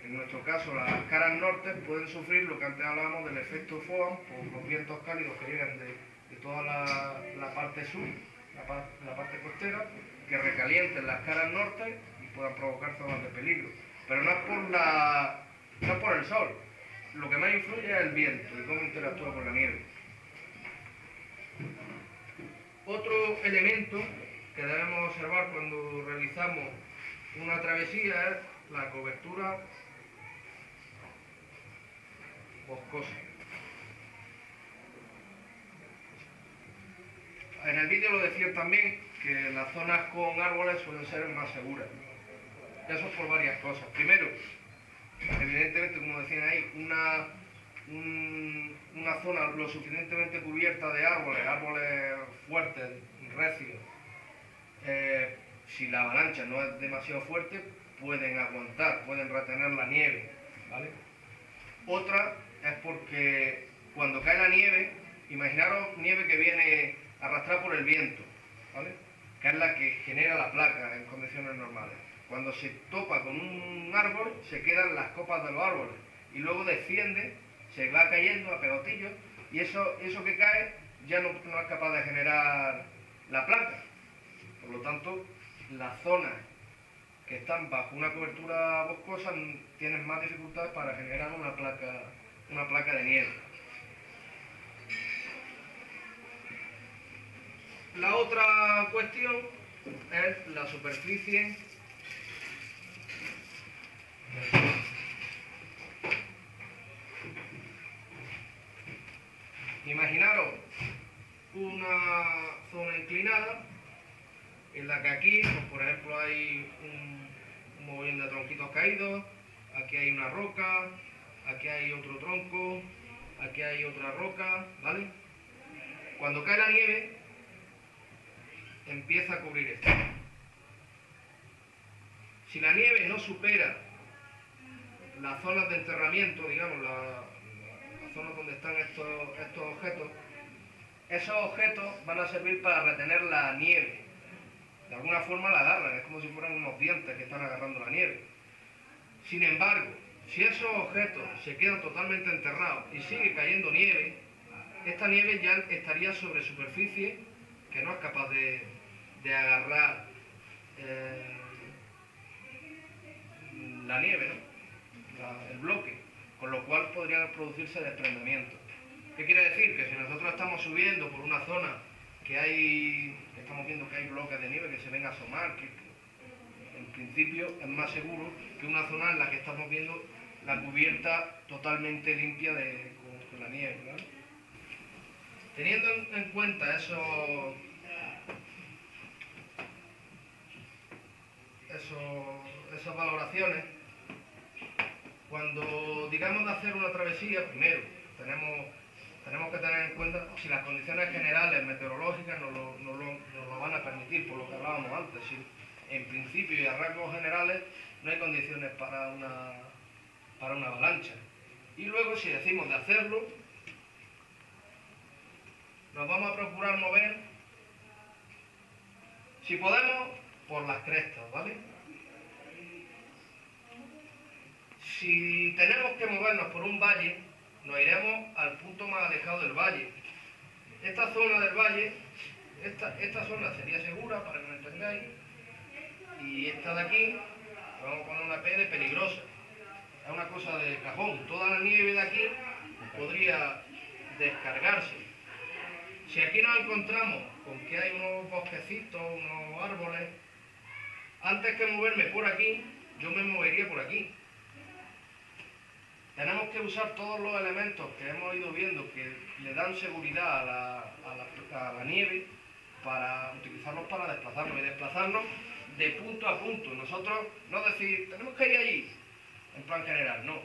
S6: en nuestro caso las caras norte, pueden sufrir lo que antes hablábamos del efecto Fohn, por los vientos cálidos que llegan de toda la parte sur, la parte costera, que recalienten las caras norte y puedan provocar zonas de peligro. Pero no es por el sol, lo que más influye es el viento y cómo interactúa con la nieve. Otro elemento que debemos observar cuando realizamos una travesía es la cobertura boscosa. En el vídeo lo decían también que las zonas con árboles suelen ser más seguras. Eso es por varias cosas. Primero, evidentemente, como decían ahí, una zona lo suficientemente cubierta de árboles fuertes, recios, si la avalancha no es demasiado fuerte, pueden aguantar, pueden retener la nieve, ¿vale? Otra es porque cuando cae la nieve, imaginaros nieve que viene arrastrada por el viento, ¿vale? Que es la que genera la placa en condiciones normales. Cuando se topa con un árbol, se quedan las copas de los árboles y luego desciende, se va cayendo a pegotillos, y eso que cae ya no es capaz de generar la placa. Por lo tanto, las zonas que están bajo una cobertura boscosa tienen más dificultades para generar una placa de nieve. La otra cuestión es la superficie del suelo. Imaginaros una zona inclinada en la que aquí, pues, por ejemplo, hay un mogollón de tronquitos caídos, aquí hay una roca, aquí hay otro tronco, aquí hay otra roca, ¿vale? Cuando cae la nieve, empieza a cubrir esto. Si la nieve no supera las zonas de enterramiento, digamos, las zonas donde están estos objetos, esos objetos van a servir para retener la nieve. De alguna forma la agarran, es como si fueran unos dientes que están agarrando la nieve. Sin embargo, si esos objetos se quedan totalmente enterrados y sigue cayendo nieve, esta nieve ya estaría sobre superficie que no es capaz de agarrar la nieve, ¿no? El bloque, con lo cual podría producirse desprendimiento. ¿Qué quiere decir? Que si nosotros estamos subiendo por una zona que estamos viendo que hay bloques de nieve que se ven a asomar, que en principio es más seguro que una zona en la que estamos viendo la cubierta totalmente limpia con la nieve, ¿no? Teniendo en cuenta esas valoraciones, cuando digamos de hacer una travesía, primero tenemos que tener en cuenta si las condiciones generales meteorológicas nos lo van a permitir, por lo que hablábamos antes. Si en principio y a rasgos generales no hay condiciones para una avalancha. Y luego, si decimos de hacerlo, nos vamos a procurar mover, si podemos, por las crestas, ¿vale? Si tenemos que movernos por un valle, nos iremos al punto más alejado del valle. Esta zona del valle, esta zona sería segura, para que me entendáis, y esta de aquí, vamos a poner una P de peligrosa. Es una cosa de cajón. Toda la nieve de aquí podría descargarse. Si aquí nos encontramos con que hay unos bosquecitos, unos árboles, Antes que moverme por aquí, yo me movería por aquí. Tenemos que usar todos los elementos que hemos ido viendo que le dan seguridad a la nieve para utilizarlos para desplazarnos y desplazarnos de punto a punto. Nosotros no decir, tenemos que ir allí, en plan general, no.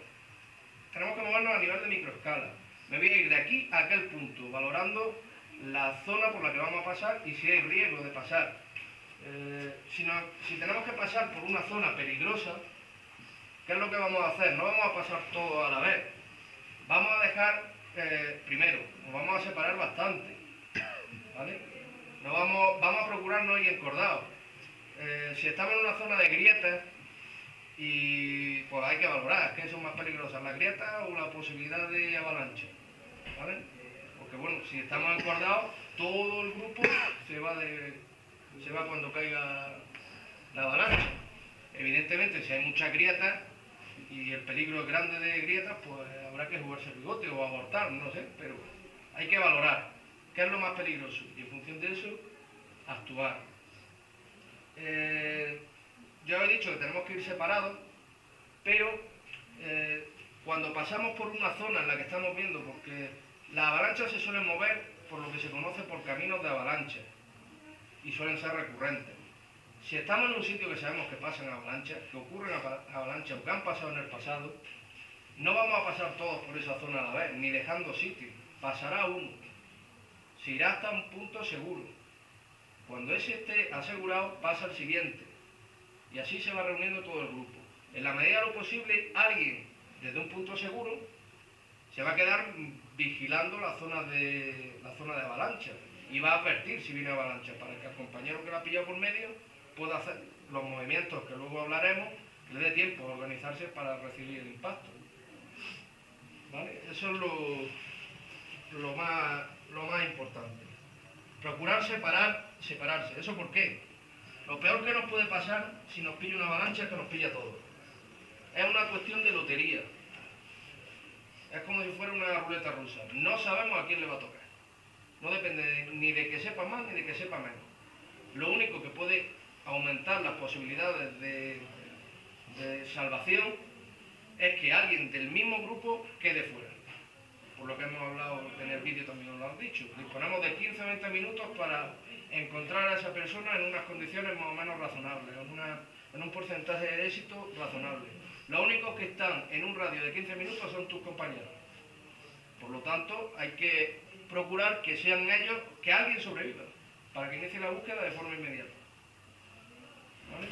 S6: Tenemos que movernos a nivel de microescala. Me voy a ir de aquí a aquel punto, valorando la zona por la que vamos a pasar y si hay riesgo de pasar. Si tenemos que pasar por una zona peligrosa, ¿qué es lo que vamos a hacer? No vamos a pasar todo a la vez. Vamos a dejar, primero, nos vamos a separar bastante, ¿vale? Vamos a procurar no ir encordados. Si estamos en una zona de grietas, y pues hay que valorar qué son más peligrosas, las grietas o la posibilidad de avalancha, ¿vale? Porque bueno, si estamos encordados, todo el grupo se va cuando caiga la avalancha. Evidentemente, si hay muchas grietas y el peligro es grande de grietas, pues habrá que jugarse el bigote o abortar, no sé, pero hay que valorar qué es lo más peligroso y en función de eso, actuar. Ya os he dicho que tenemos que ir separados, pero cuando pasamos por una zona en la que estamos viendo, porque las avalanchas se suelen mover por lo que se conoce por caminos de avalancha y suelen ser recurrentes. Si estamos en un sitio que sabemos que pasan avalanchas, que ocurren avalanchas o que han pasado en el pasado, no vamos a pasar todos por esa zona a la vez, ni dejando sitio. Pasará uno. Se irá hasta un punto seguro. Cuando ese esté asegurado, pasa el siguiente. Y así se va reuniendo todo el grupo. En la medida de lo posible, alguien desde un punto seguro se va a quedar vigilando la zona de avalancha y va a advertir si viene avalancha para que el compañero que la ha pillado por medio pueda hacer los movimientos que luego hablaremos, que le dé tiempo a organizarse para recibir el impacto. ¿Vale? Eso es lo más importante. Procurar separarse. ¿Eso por qué? Lo peor que nos puede pasar si nos pilla una avalancha es que nos pilla a todos. Es una cuestión de lotería. Es como si fuera una ruleta rusa. No sabemos a quién le va a tocar. No depende ni de que sepa más ni de que sepa menos. Lo único que puede aumentar las posibilidades de salvación es que alguien del mismo grupo quede fuera. Por lo que hemos hablado en el vídeo también os lo han dicho. Disponemos de 15 o 20 minutos para encontrar a esa persona en unas condiciones más o menos razonables, en un porcentaje de éxito razonable. Los únicos que están en un radio de 15 minutos son tus compañeros. Por lo tanto, hay que procurar que sean ellos, que alguien sobreviva, para que inicie la búsqueda de forma inmediata. ¿Vale?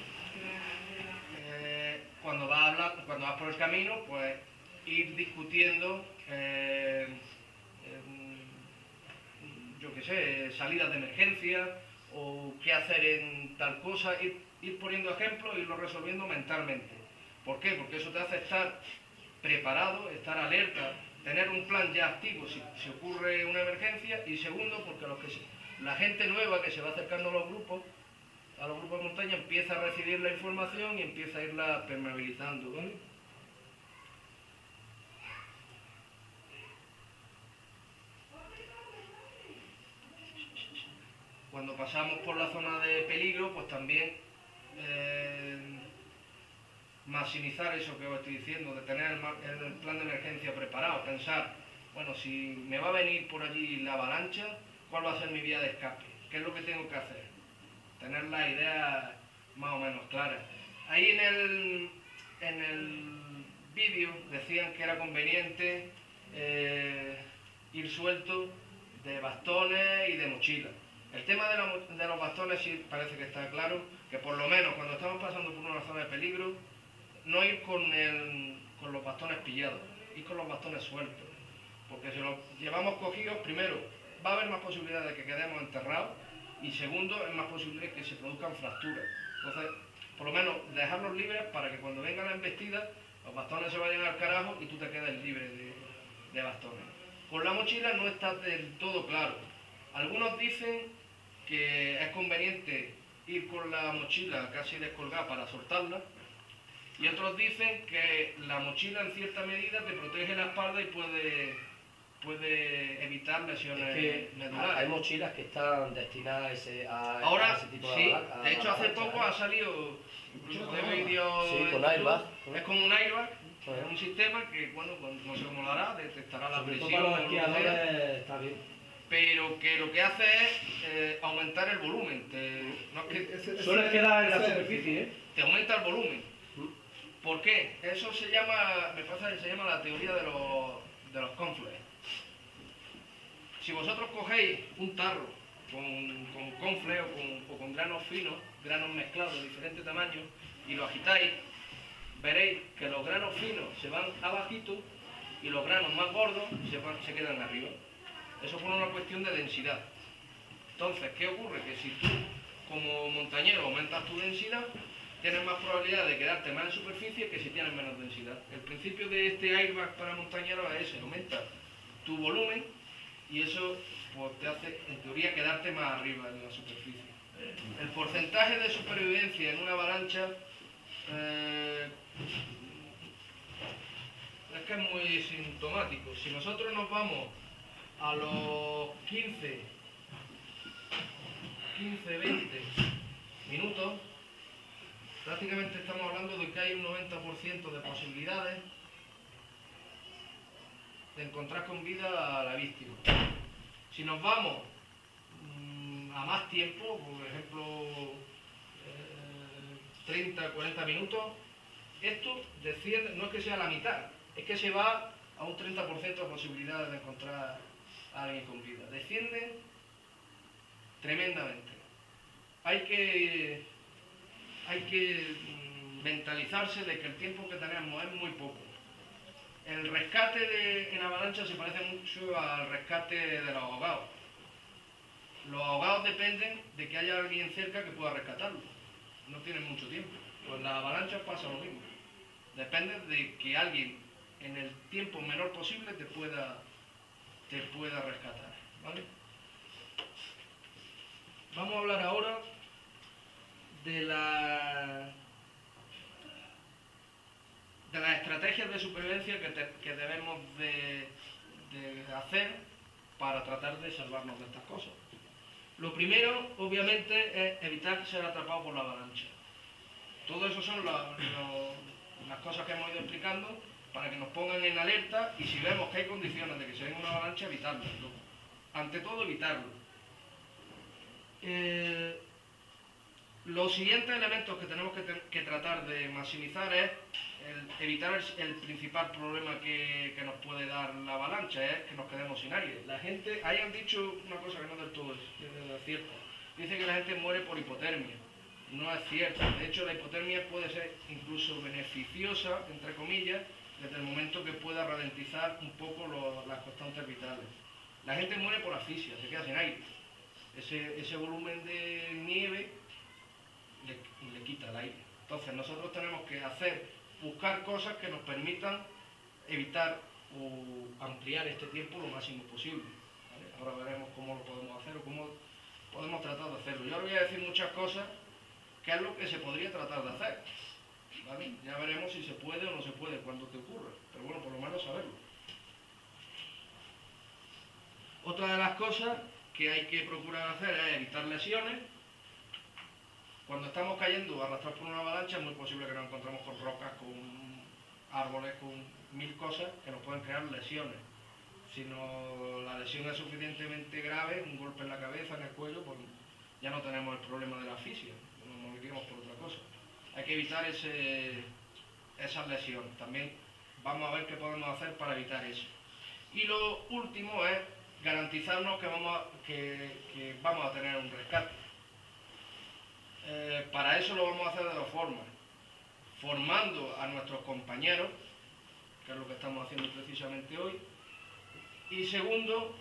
S6: Cuando vas por el camino, pues ir discutiendo, yo qué sé, salidas de emergencia o qué hacer en tal cosa, ir poniendo ejemplos y irlo resolviendo mentalmente. ¿Por qué? Porque eso te hace estar preparado, estar alerta, tener un plan ya activo si ocurre una emergencia, y segundo, porque la gente nueva que se va acercando a los grupos de montaña empieza a recibir la información y empieza a irla permeabilizando, ¿vale? Cuando pasamos por la zona de peligro, pues también maximizar eso que os estoy diciendo, de tener el plan de emergencia preparado, pensar, bueno, si me va a venir por allí la avalancha, ¿cuál va a ser mi vía de escape? ¿Qué es lo que tengo que hacer? Tener las ideas más o menos claras. Ahí en el vídeo decían que era conveniente ir suelto de bastones y de mochilas. El tema de los bastones sí parece que está claro, que por lo menos cuando estamos pasando por una zona de peligro, no ir con los bastones pillados, ir con los bastones sueltos. Porque si los llevamos cogidos, primero, va a haber más posibilidades de que quedemos enterrados, y segundo, es más posible que se produzcan fracturas. Entonces, por lo menos, dejarlos libres para que cuando venga la embestida, los bastones se vayan al carajo y tú te quedes libre de bastones. Con la mochila no está del todo claro. Algunos dicen que es conveniente ir con la mochila casi descolgada para soltarla, y otros dicen que la mochila en cierta medida te protege la espalda y puede evitar lesiones
S3: Es que
S6: medulares.
S3: hay mochilas que están destinadas a
S6: Ahora,
S3: ese tipo
S6: sí,
S3: de
S6: de hecho hace
S3: avalanchas,
S6: poco
S3: ¿eh?
S6: ha salido incluso de vídeos.
S3: Sí, con
S6: en YouTube.
S3: airbag.
S6: Es como un airbag,
S3: Ajá.
S6: es un sistema que, bueno, no sé cómo lo hará, detectará la
S3: Sobre todo
S6: presión.
S3: para los
S6: o lo que sea,
S3: esquiadores está bien.
S6: pero que lo que hace es aumentar el volumen. No es que
S3: Suele quedar en la superficie, ¿eh?
S6: te aumenta el volumen. ¿Por qué? Eso se llama, me pasa que se llama la teoría de los conflex. Si vosotros cogéis un tarro con conflex o con granos finos, granos mezclados de diferentes tamaños, y lo agitáis, veréis que los granos finos se van abajito y los granos más gordos se quedan arriba. Eso por una cuestión de densidad. Entonces, ¿qué ocurre? Que si tú, como montañero, aumentas tu densidad, tienes más probabilidad de quedarte más en superficie que si tienes menos densidad. El principio de este airbag para montañeros es ese: aumenta tu volumen y eso pues, te hace, en teoría, quedarte más arriba en la superficie. El porcentaje de supervivencia en una avalancha es que es muy sintomático. Si nosotros nos vamos a los 15, 20 minutos, prácticamente estamos hablando de que hay un 90% de posibilidades de encontrar con vida a la víctima. Si nos vamos a más tiempo, por ejemplo 30, 40 minutos, esto desciende, no es que sea la mitad, es que se va a un 30% de posibilidades de encontrar a alguien con vida. Desciende tremendamente. Hay que mentalizarse de que el tiempo que tenemos es muy poco. El rescate en avalancha se parece mucho al rescate de los ahogados. Los ahogados dependen de que haya alguien cerca que pueda rescatarlos. No tienen mucho tiempo. Pues en las avalanchas pasa lo mismo. Depende de que alguien en el tiempo menor posible te pueda rescatar. ¿Vale? Vamos a hablar ahora de las estrategias de supervivencia que debemos de hacer para tratar de salvarnos de estas cosas. Lo primero, obviamente, es evitar ser atrapado por la avalancha. Todo eso son las cosas que hemos ido explicando para que nos pongan en alerta y si vemos que hay condiciones de que se venga una avalancha, evitarlo. Ante todo, evitarlo. Los siguientes elementos que tenemos que tratar de maximizar es evitar el principal problema que nos puede dar la avalancha, es que nos quedemos sin aire. La gente, ahí han dicho una cosa que no del todo es cierta. Dice que la gente muere por hipotermia. No es cierto. De hecho, la hipotermia puede ser incluso beneficiosa, entre comillas, desde el momento que pueda ralentizar un poco las constantes vitales. La gente muere por asfixia, se queda sin aire. Ese volumen de nieve le quita el aire. Entonces nosotros tenemos que buscar cosas que nos permitan evitar o ampliar este tiempo lo máximo posible. ¿Vale? Ahora veremos cómo lo podemos hacer o cómo podemos tratar de hacerlo. Yo ahora voy a decir muchas cosas, que es lo que se podría tratar de hacer. ¿Vale? Ya veremos si se puede o no se puede, cuando te ocurra. Pero bueno, por lo menos saberlo. Otra de las cosas que hay que procurar hacer es evitar lesiones. Cuando estamos cayendo arrastrados por una avalancha es muy posible que nos encontremos con rocas, con árboles, con mil cosas que nos pueden crear lesiones. Si la lesión es suficientemente grave, un golpe en la cabeza, en el cuello, pues ya no tenemos el problema de la asfixia, nos moriríamos por otra cosa. Hay que evitar esas lesiones. También vamos a ver qué podemos hacer para evitar eso. Y lo último es garantizarnos que vamos a tener un rescate. Para eso lo vamos a hacer de dos formas: formando a nuestros compañeros, que es lo que estamos haciendo precisamente hoy, y segundo,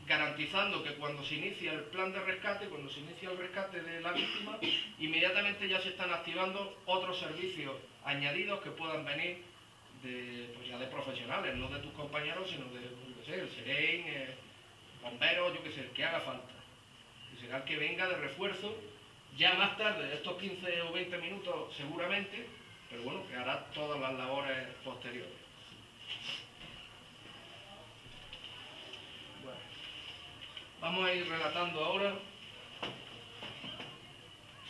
S6: garantizando que cuando se inicia el plan de rescate, cuando se inicia el rescate de la víctima, inmediatamente ya se están activando otros servicios añadidos que puedan venir pues ya de profesionales, no de tus compañeros, sino de, yo qué sé, el SEREN, bomberos, yo qué sé, el que haga falta. Y será el que venga de refuerzo, ya más tarde, estos 15 o 20 minutos seguramente, pero bueno, que hará todas las labores posteriores.
S3: Vamos a ir relatando ahora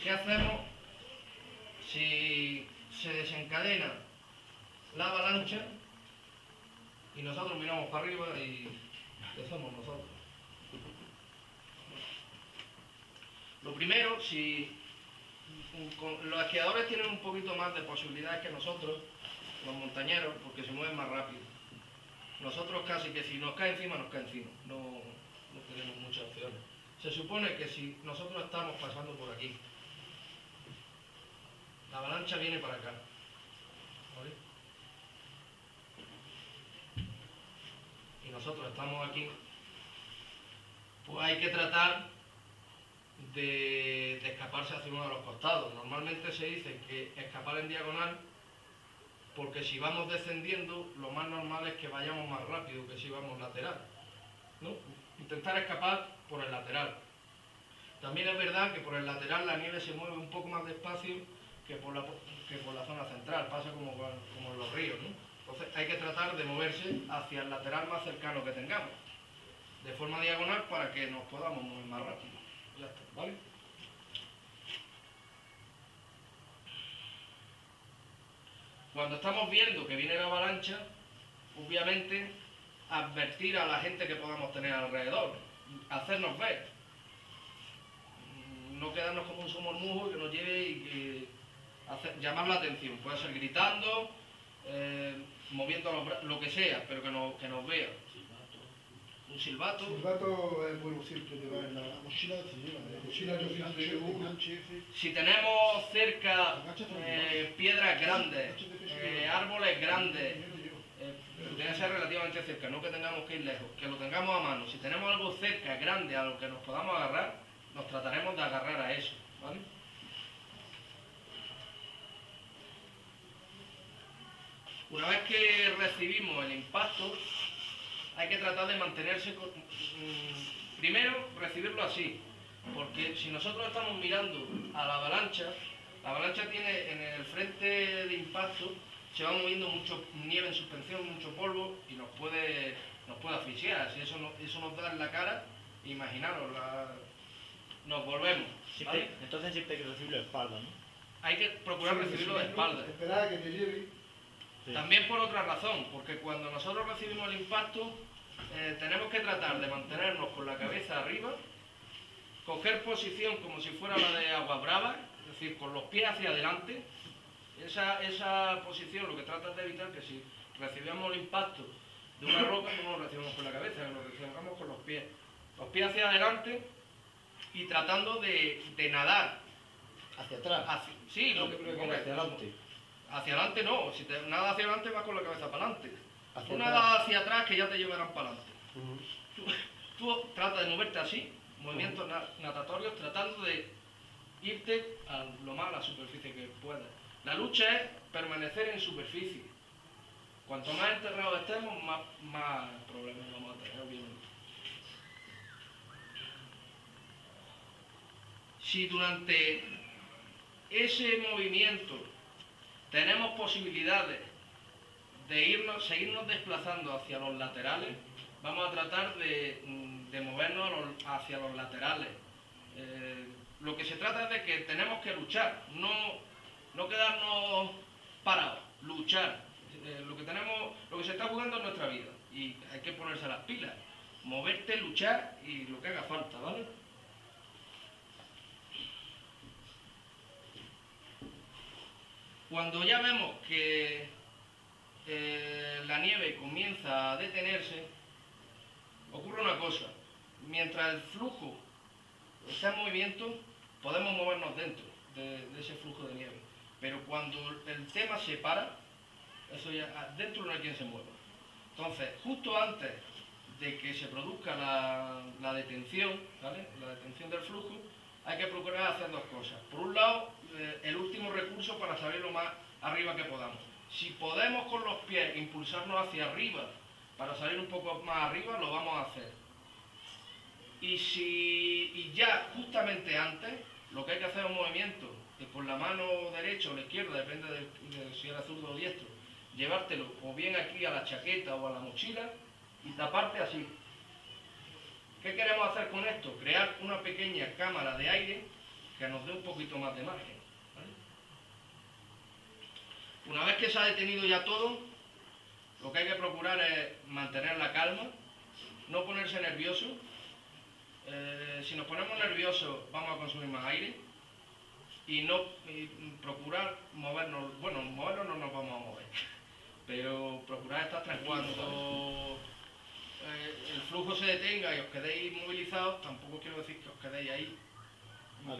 S3: qué hacemos si se desencadena la avalancha y nosotros miramos para arriba y ¿qué hacemos nosotros? Lo primero, si los esquiadores tienen un poquito más de posibilidades que nosotros, los montañeros, porque se mueven más rápido. Nosotros casi que si nos cae encima, nos cae encima. No tenemos muchas opciones. Se supone que si nosotros estamos pasando por aquí, la avalancha viene para acá. ¿Vale? Y nosotros estamos aquí, pues hay que tratar de escaparse hacia uno de los costados. Normalmente se dice que escapar en diagonal, porque si vamos descendiendo, lo más normal es que vayamos más rápido que si vamos lateral, ¿no? Intentar escapar por el lateral. También es verdad que por el lateral la nieve se mueve un poco más despacio que por la zona central, pasa como en los ríos, ¿no? Entonces hay que tratar de moverse hacia el lateral más cercano que tengamos, de forma diagonal para que nos podamos mover más rápido. Ya está, ¿vale? Cuando estamos viendo que viene la avalancha, obviamente advertir a la gente que podamos tener alrededor, hacernos ver, no quedarnos como un somormujo que nos lleve y que llamar la atención, puede ser gritando, moviendo los brazos, lo que sea, pero que nos vea. Un silbato.
S7: El silbato es bueno siempre llevar en la mochila, se lleva. En la mochila yo siempre llevo una.
S3: Si tenemos cerca piedras grandes, árboles grandes, debe ser relativamente cerca, no que tengamos que ir lejos, que lo tengamos a mano. Si tenemos algo cerca, grande, a lo que nos podamos agarrar, nos trataremos de agarrar a eso, ¿vale? Una vez que recibimos el impacto, hay que tratar de mantenerse primero recibirlo así, porque si nosotros estamos mirando a la avalancha tiene en el frente de impacto, se va moviendo mucho nieve en suspensión, mucho polvo y nos puede asfixiar. Si eso nos da en la cara, imaginaros, nos volvemos, ¿vale?
S4: Entonces siempre hay que recibirlo de espalda, ¿no?
S3: Hay que procurar recibirlo de espalda.
S7: Esperar a que te lleve.
S4: Sí.
S3: También por otra razón, porque cuando nosotros recibimos el impacto, tenemos que tratar de mantenernos con la cabeza arriba, coger posición como si fuera la de agua brava, es decir, con los pies hacia adelante. Esa posición lo que trata es de evitar que si recibimos el impacto de una roca, no lo recibimos con la cabeza, lo recibimos con los pies. Los pies hacia adelante y tratando de nadar.
S4: Hacia atrás.
S3: Sí, lo que
S4: hacia adelante.
S3: Hacia adelante no, si te nadas hacia adelante vas con la cabeza para adelante.
S4: Hacia
S3: Tú
S4: atrás.
S3: nadas hacia atrás que ya te llevarán para adelante. Tú trata de moverte así, movimientos natatorios, tratando de irte a lo más a la superficie que puedas. La lucha es permanecer en superficie. Cuanto más enterrados estemos, más problemas vamos a tener, obviamente. Si durante ese movimiento tenemos posibilidades de seguirnos desplazando hacia los laterales, vamos a tratar de movernos hacia los laterales. Lo que se trata es de que tenemos que luchar, no quedarnos parados, luchar. Lo que se está jugando es nuestra vida y hay que ponerse las pilas, moverte, luchar y lo que haga falta, ¿vale? Cuando ya vemos que la nieve comienza a detenerse, ocurre una cosa. Mientras el flujo está en movimiento, podemos movernos dentro de ese flujo de nieve. Pero cuando el tema se para, eso ya dentro no hay quien se mueva. Entonces, justo antes de que se produzca la detención, ¿vale? La detención del flujo, hay que procurar hacer dos cosas. Por un lado, el último recurso para salir lo más arriba que podamos. Si podemos con los pies impulsarnos hacia arriba para salir un poco más arriba, lo vamos a hacer. Y ya justamente antes, lo que hay que hacer es un movimiento con la mano derecha o la izquierda, depende de si eres zurdo o diestro, llevártelo o bien aquí a la chaqueta o a la mochila y taparte así. ¿Qué queremos hacer con esto? Crear una pequeña cámara de aire que nos dé un poquito más de margen, ¿vale? Una vez que se ha detenido ya todo, lo que hay que procurar es mantener la calma, no ponerse nervioso. Si nos ponemos nerviosos vamos a consumir más aire y procurar movernos. Bueno, movernos no nos vamos a mover, pero procurar estar tranquilos. Cuando el flujo se detenga y os quedéis movilizados, tampoco quiero decir que os quedéis ahí.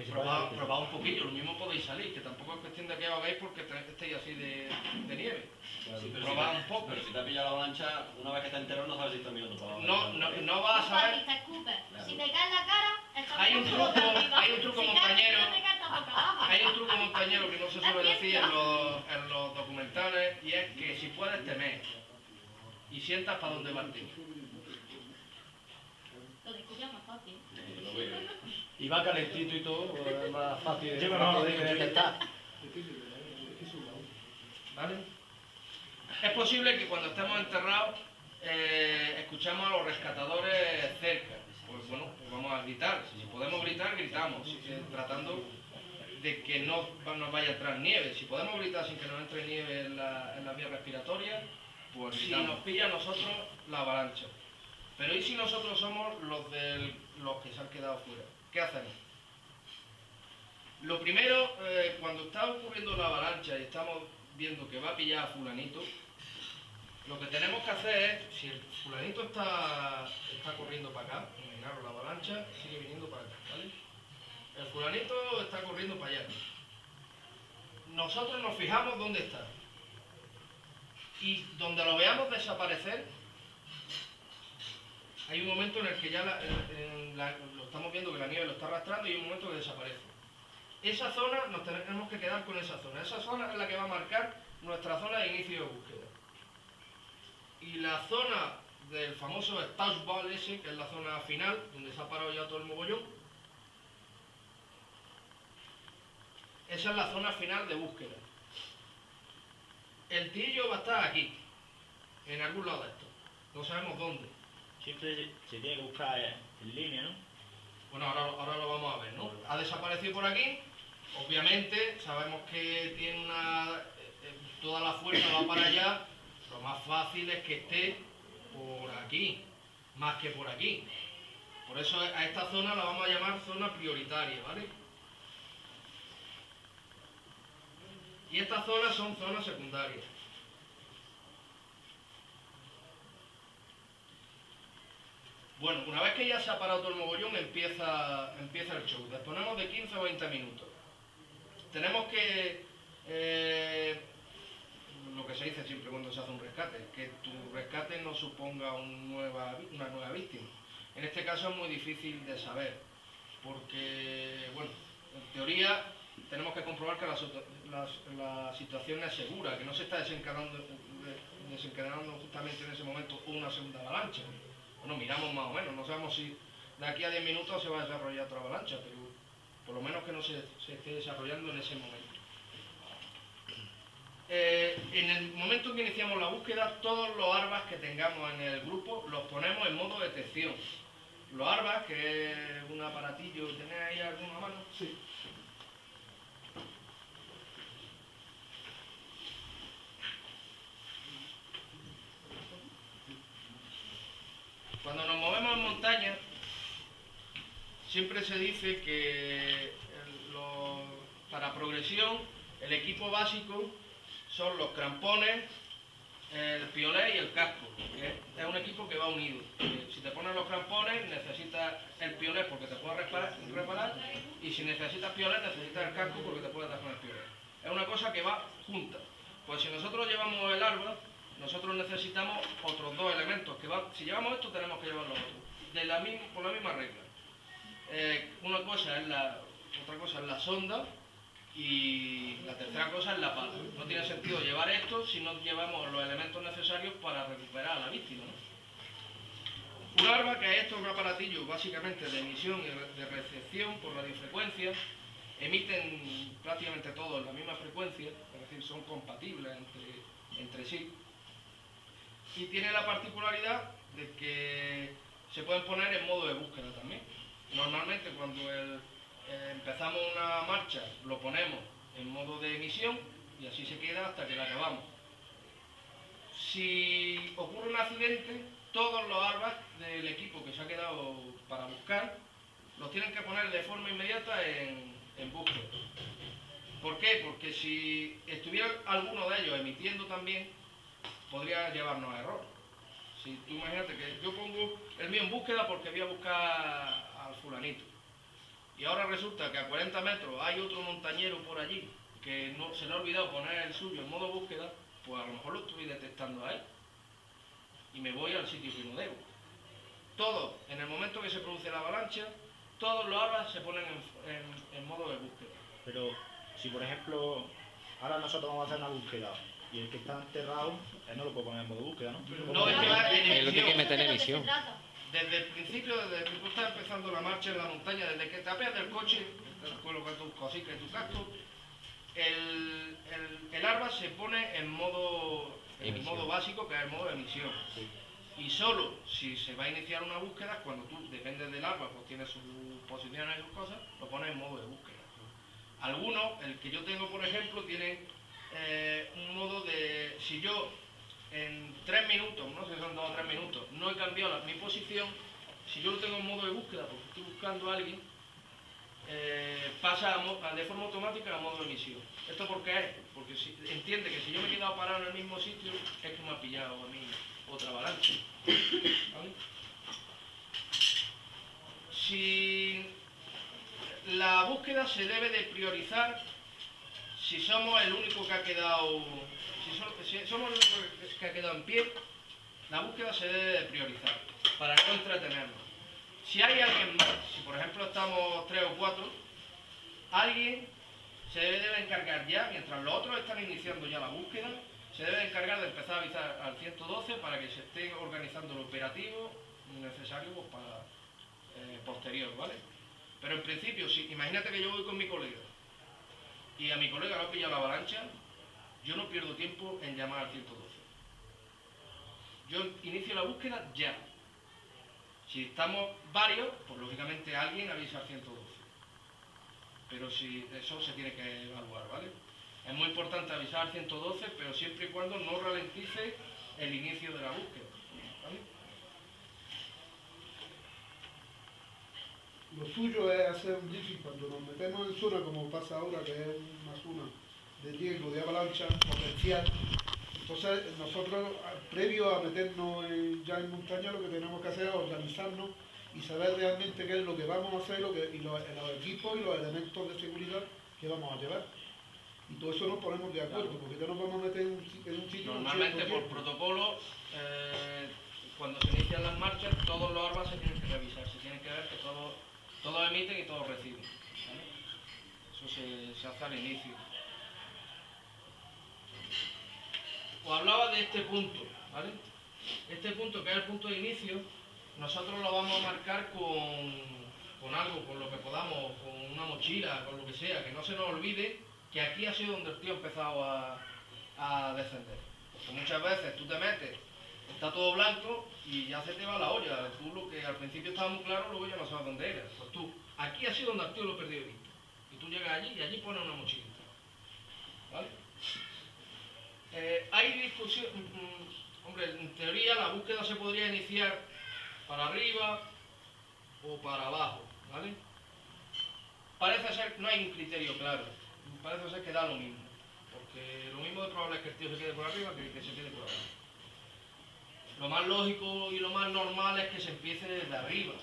S3: Probad un poquillo, lo mismo podéis salir, que tampoco es cuestión de que os hagáis porque estéis así de nieve.
S8: Claro, sí,
S3: Probad un poco.
S8: Pero si te ha pillado la avalancha, una vez que te entero no sabes si estás mirando para abajo.
S3: No vas a saber.
S9: Te escupes. Si te cae en la cara,
S3: Hay un truco montañero. Hay un truco montañero que no se suele decir en los documentales, y es que si puedes te mees y sientas para dónde va el tiro.
S9: Lo descubres más fácil.
S8: Lo veo.
S3: Y va calentito y todo, es más fácil
S4: Sí, pero no,
S3: de detectar. ¿Vale? Es posible que cuando estemos enterrados escuchamos a los rescatadores cerca. Pues bueno, pues vamos a gritar. Si podemos gritar, gritamos, tratando de que no nos vaya a entrar nieve. Si podemos gritar sin que nos entre nieve en la vía respiratoria, pues si nos pilla a nosotros la avalancha. Pero ¿y si nosotros somos los que se han quedado fuera? ¿Qué hacemos? Lo primero, cuando está ocurriendo la avalancha y estamos viendo que va a pillar a fulanito, lo que tenemos que hacer es, si el fulanito está corriendo para acá, imaginaros la avalancha sigue viniendo para acá, ¿vale? El fulanito está corriendo para allá. Nosotros nos fijamos dónde está. Y donde lo veamos desaparecer, hay un momento en el que ya lo estamos viendo que la nieve lo está arrastrando y hay un momento que desaparece. Esa zona, nos tenemos que quedar con esa zona. Esa zona es la que va a marcar nuestra zona de inicio de búsqueda. Y la zona del famoso Stauchball ese, que es la zona final, donde se ha parado ya todo el mogollón, esa es la zona final de búsqueda. El tirillo va a estar aquí, en algún lado de esto. No sabemos dónde.
S4: Siempre se tiene que buscar en línea, ¿no?
S3: Bueno, ahora lo vamos a ver, ¿no? Ha desaparecido por aquí. Obviamente sabemos que tiene toda la fuerza va para allá. Lo más fácil es que esté por aquí, más que por aquí. Por eso a esta zona la vamos a llamar zona prioritaria, ¿vale? Y estas zonas son zonas secundarias. Bueno, una vez que ya se ha parado todo el mogollón, empieza el show. Disponemos de 15 o 20 minutos. Tenemos que, lo que se dice siempre cuando se hace un rescate, que tu rescate no suponga una nueva víctima. En este caso es muy difícil de saber, porque, bueno, en teoría tenemos que comprobar que la situación es segura, que no se está desencadenando justamente en ese momento una segunda avalancha. Bueno, miramos más o menos, no sabemos si de aquí a 10 minutos se va a desarrollar otra avalancha, pero por lo menos que no se esté desarrollando en ese momento. En el momento en que iniciamos la búsqueda, todos los arbas que tengamos en el grupo los ponemos en modo detección. Los arbas, que es un aparatillo, ¿tenéis ahí alguna mano?
S7: Sí.
S3: Cuando nos movemos en montaña, siempre se dice que para progresión el equipo básico son los crampones, el piolet y el casco. Que es un equipo que va unido. Si te pones los crampones necesitas el piolet porque te puedes reparar, y si necesitas piolet necesitas el casco porque te puedes dar con el piolet. Es una cosa que va junta. Pues si nosotros llevamos el arma, nosotros necesitamos otros dos elementos que van. Si llevamos esto tenemos que llevar los otros, por la misma regla. Otra cosa es la sonda y la tercera cosa es la pala. No tiene sentido llevar esto si no llevamos los elementos necesarios para recuperar a la víctima, ¿no? Un arma, que esto es un aparatillo básicamente de emisión y de recepción por radiofrecuencia, emiten prácticamente todos la misma frecuencia, es decir, son compatibles entre sí. Y tiene la particularidad de que
S2: se pueden poner en modo de búsqueda también. Normalmente cuando empezamos una marcha lo ponemos en modo de emisión y así se queda hasta que la acabamos. Si ocurre un accidente, todos los airbags del equipo que se ha quedado para buscar los tienen que poner de forma inmediata en búsqueda. ¿Por qué? Porque si estuviera alguno de ellos emitiendo también, podría llevarnos a error. Si tú imagínate que yo pongo el mío en búsqueda porque voy a buscar al fulanito, y ahora resulta que a 40 metros hay otro montañero por allí que no, se le ha olvidado poner el suyo en modo búsqueda, pues a lo mejor lo estoy detectando a él y me voy al sitio que no debo. Todo, en el momento que se produce la avalancha, todos los airbags se ponen en modo de búsqueda.
S4: Pero si por ejemplo ahora nosotros vamos a hacer una búsqueda y el que está enterrado, él no lo puede poner en modo búsqueda, ¿no?
S2: No, es que va en
S10: Es lo que hay que
S2: emisión.
S10: meter en emisión.
S2: Desde el principio, desde que tú estás empezando la marcha en la montaña, desde que te apeas del coche, te colocas tus cositas y tu casco, el airbag se pone en modo básico, que es el modo de emisión.
S4: Sí.
S2: Y solo si se va a iniciar una búsqueda, cuando tú dependes del airbag, pues tienes sus posiciones y sus cosas, lo pones en modo de búsqueda. Algunos, el que yo tengo por ejemplo, tienen un modo de, si yo en 3 minutos, no sé si son 2 o 3 minutos, no he cambiado mi posición, si yo lo tengo en modo de búsqueda porque estoy buscando a alguien, pasa de forma automática a modo de emisión. ¿Esto por qué es? Porque entiende que si yo me he quedado parado en el mismo sitio, es que me ha pillado a mí otra avalancha. ¿Vale? Si la búsqueda se debe de priorizar si somos el único que ha quedado, si somos el único que ha quedado en pie, la búsqueda se debe de priorizar para no entretenernos. Si hay alguien más, si por ejemplo estamos 3 o 4, alguien se debe encargar ya, mientras los otros están iniciando ya la búsqueda, se debe encargar de empezar a avisar al 112 para que se esté organizando el operativo necesario pues, para posterior, ¿vale? Pero en principio, si imagínate que yo voy con mi colega y a mi colega lo ha pillado la avalancha, yo no pierdo tiempo en llamar al 112. Yo inicio la búsqueda ya. Si estamos varios, pues lógicamente alguien avisa al 112. Pero si eso se tiene que evaluar, ¿vale? Es muy importante avisar al 112, pero siempre y cuando no ralentice el inicio de la búsqueda, ¿vale?
S7: Lo suyo es hacer un briefing cuando nos metemos en zona, como pasa ahora, que es una zona de riesgo, de avalancha potencial. Entonces, nosotros, previo a meternos ya en montaña, lo que tenemos que hacer es organizarnos y saber realmente qué es lo que vamos a hacer y los equipos y los elementos de seguridad que vamos a llevar. Y todo eso nos ponemos de acuerdo, porque ya nos vamos a meter en un sitio...
S2: Normalmente, por protocolo, cuando se inician las marchas, todos los airbags se tienen que revisar, se tienen que ver que todos emiten y todos reciben, ¿vale? Eso se hace al inicio. Os hablaba de este punto, ¿vale? Este punto, que es el punto de inicio, nosotros lo vamos a marcar con algo, con lo que podamos, con una mochila, con lo que sea, que no se nos olvide que aquí ha sido donde el tío ha empezado a descender. Porque muchas veces tú te metes, está todo blanco y ya se te va la olla. Tú lo que al principio estaba muy claro, luego ya no sabes dónde era. Pues tú, aquí ha sido donde el tío lo he perdido de vista. Y tú llegas allí y allí pones una mochilita. ¿Vale? Hay discusión, hombre, en teoría la búsqueda se podría iniciar para arriba o para abajo, ¿vale? Parece ser, no hay un criterio claro, parece ser que da lo mismo, porque lo mismo de probable es que el tío se quede por arriba que se quede por abajo. Lo más lógico y lo más normal es que se empiece desde arriba,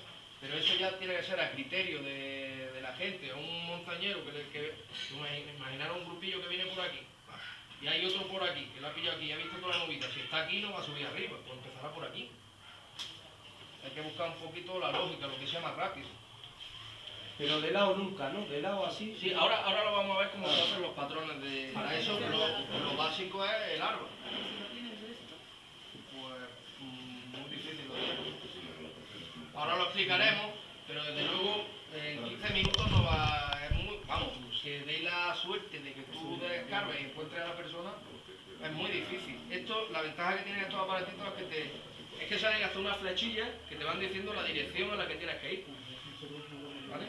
S2: pero eso ya tiene que ser a criterio de la gente, o un montañero imaginar un grupillo que viene por aquí. Y hay otro por aquí, que lo ha pillado aquí, ya ha visto toda la movida. Si está aquí no va a subir arriba, pues empezará por aquí. Hay que buscar un poquito la lógica, lo que sea más rápido.
S3: Pero de lado nunca, ¿no? De lado así.
S2: Sí, ahora lo vamos a ver cómo se hacen los patrones de... Para eso lo básico es el árbol. Pues muy difícil lo digo. Ahora lo explicaremos, pero desde luego en 15 minutos no va... Vamos, que deis la suerte de que tú descargues y encuentres a la persona, es muy difícil. Esto, la ventaja que tienen estos aparatitos es que es que salen hasta unas flechillas que te van diciendo la dirección a la que tienes que ir. ¿Vale?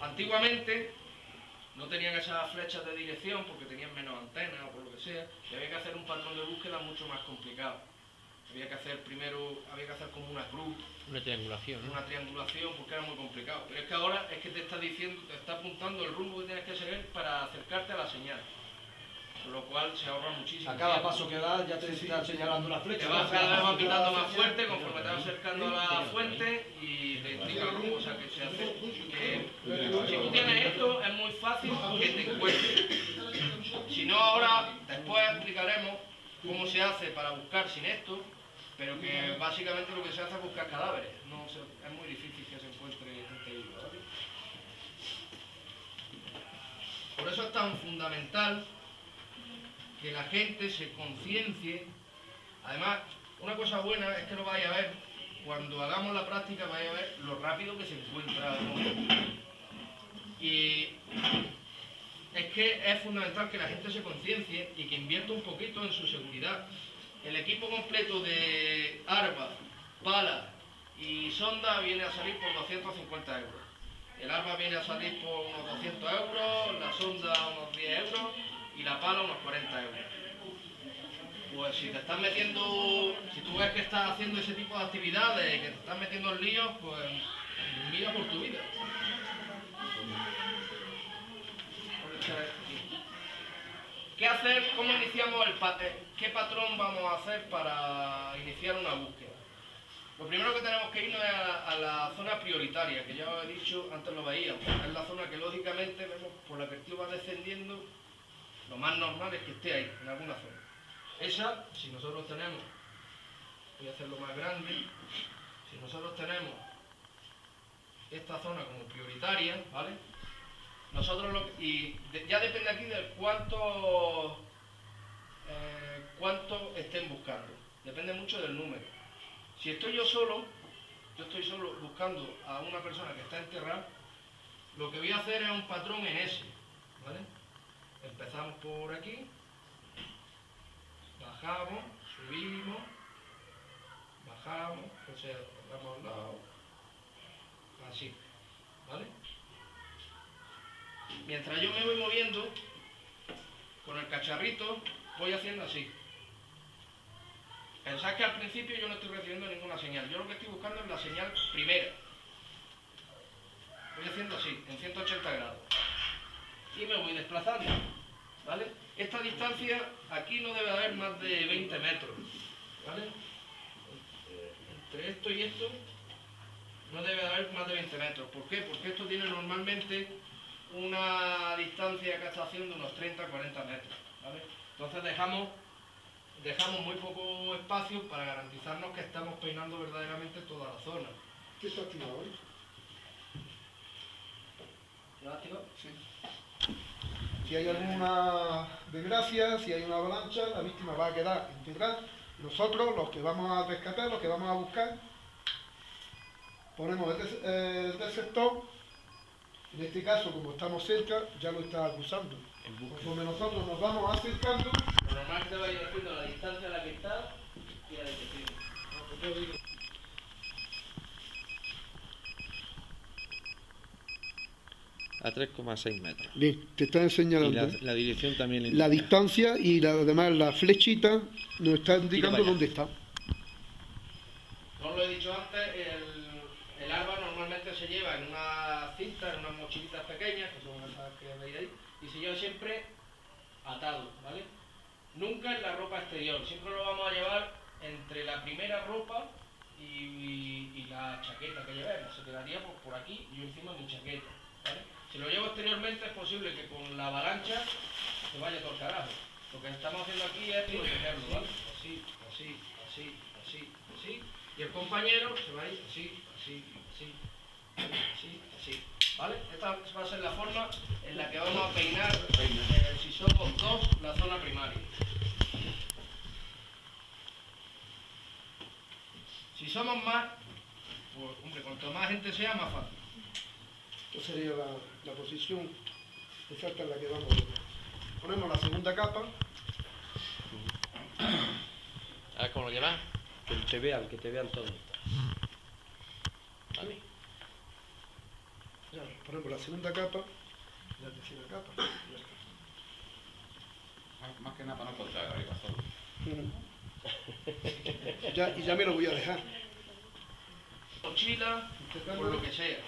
S2: Antiguamente no tenían esas flechas de dirección porque tenían menos antenas o por lo que sea, y había que hacer un patrón de búsqueda mucho más complicado. Había que hacer como una cruz,
S10: Una triangulación, ¿no?
S2: una triangulación, porque era muy complicado. Pero es que ahora es que te está diciendo, te está apuntando el rumbo que tienes que seguir para acercarte a la señal. Con lo cual se ahorra muchísimo.
S3: A cada
S2: tiempo.
S3: paso que das ya te está señalando la flecha.
S2: Te vas cada vez más pitando más fuerte conforme te vas acercando a la fuente y te indica el rumbo. O sea, que se hace que si tú tienes esto es muy fácil que te encuentres. Si no, ahora después explicaremos cómo se hace para buscar sin esto, pero que básicamente lo que se hace es buscar cadáveres. No, es muy difícil que se encuentre gente viva, ¿vale? Por eso es tan fundamental que la gente se conciencie. Además, una cosa buena es que lo vais a ver, cuando hagamos la práctica vais a ver lo rápido que se encuentra el monte. Y es que es fundamental que la gente se conciencie y que invierta un poquito en su seguridad. El equipo completo de arpa, pala y sonda viene a salir por 250 euros. El arpa viene a salir por unos 200 euros, la sonda unos 10 euros y la pala unos 40 euros. Pues si te estás metiendo, si tú ves que estás haciendo ese tipo de actividades y que te estás metiendo en líos, pues mira por tu vida. ¿Qué hacer? ¿Cómo iniciamos qué patrón vamos a hacer para iniciar una búsqueda? Lo primero que tenemos que irnos es a la zona prioritaria, que ya os he dicho, antes lo veíamos. Es la zona que lógicamente vemos por la que el tío va descendiendo. Lo más normal es que esté ahí, en alguna zona. Esa, si nosotros tenemos, voy a hacerlo más grande, si nosotros tenemos esta zona como prioritaria, ¿vale? Nosotros ya depende aquí de cuánto estén buscando. Depende mucho del número. Si estoy yo estoy solo buscando a una persona que está enterrada, lo que voy a hacer es un patrón en S, ¿vale? Empezamos por aquí, bajamos, subimos, bajamos, o sea, vamos al lado, así, ¿vale? Mientras yo me voy moviendo, con el cacharrito voy haciendo así. Pensad que al principio yo no estoy recibiendo ninguna señal. Yo lo que estoy buscando es la señal primera. Voy haciendo así, en 180 grados. Y me voy desplazando, ¿vale? Esta distancia, aquí no debe haber más de 20 metros, ¿vale? Entre esto y esto no debe haber más de 20 metros. ¿Por qué? Porque esto tiene normalmente una distancia que está haciendo unos 30-40 metros, ¿vale? Entonces dejamos muy poco espacio para garantizarnos que estamos peinando verdaderamente toda la zona.
S7: ¿Qué está activado hoy?
S2: ¿Lo has activado?
S7: Sí. Si hay alguna desgracia, si hay una avalancha, la víctima va a quedar integral. Nosotros, los que vamos a rescatar, los que vamos a buscar, ponemos el receptor. En este caso, como estamos cerca, ya lo está acusando. Conforme nosotros nos vamos acercando,
S2: Lo normal es que te vaya diciendo la distancia a la que está y la dirección.
S10: A 3,6 metros.
S7: bien, te está
S10: Y
S7: señalando
S10: la dirección también le
S7: la
S10: indica.
S7: distancia y además la flechita nos está indicando
S10: vaya.
S7: dónde está.
S2: No os lo he dicho antes, el arpa normalmente se lleva en una cinta, en unas mochilitas pequeñas, que son esas que veis ahí, y se lleva siempre atado, ¿vale? Nunca en la ropa exterior, siempre lo vamos a llevar entre la primera ropa y la chaqueta que llevemos. Se quedaría por aquí y yo encima mi chaqueta, ¿vale? Si lo llevo exteriormente es posible que con la avalancha se vaya todo el carajo. Lo que estamos haciendo aquí es protegerlo, ¿vale? Así, así, así, así, así. Y el compañero se va a ir así, así, así, así, así. ¿Vale? Esta va a ser la forma en la que vamos a peinar, si somos dos, la zona primaria. Si somos más, pues, hombre, cuanto más gente sea, más fácil.
S7: Esta sería la posición exacta en la que vamos. Ponemos la segunda capa.
S10: A ver cómo lo llevas.
S3: Que te vean todo. ¿Vale?
S7: Ya, por ejemplo, la segunda capa, la tercera capa, ya está.
S5: Más que nada para no cortar arriba solo.
S7: Y ya me lo voy a dejar.
S2: Mochila, por lo que sea.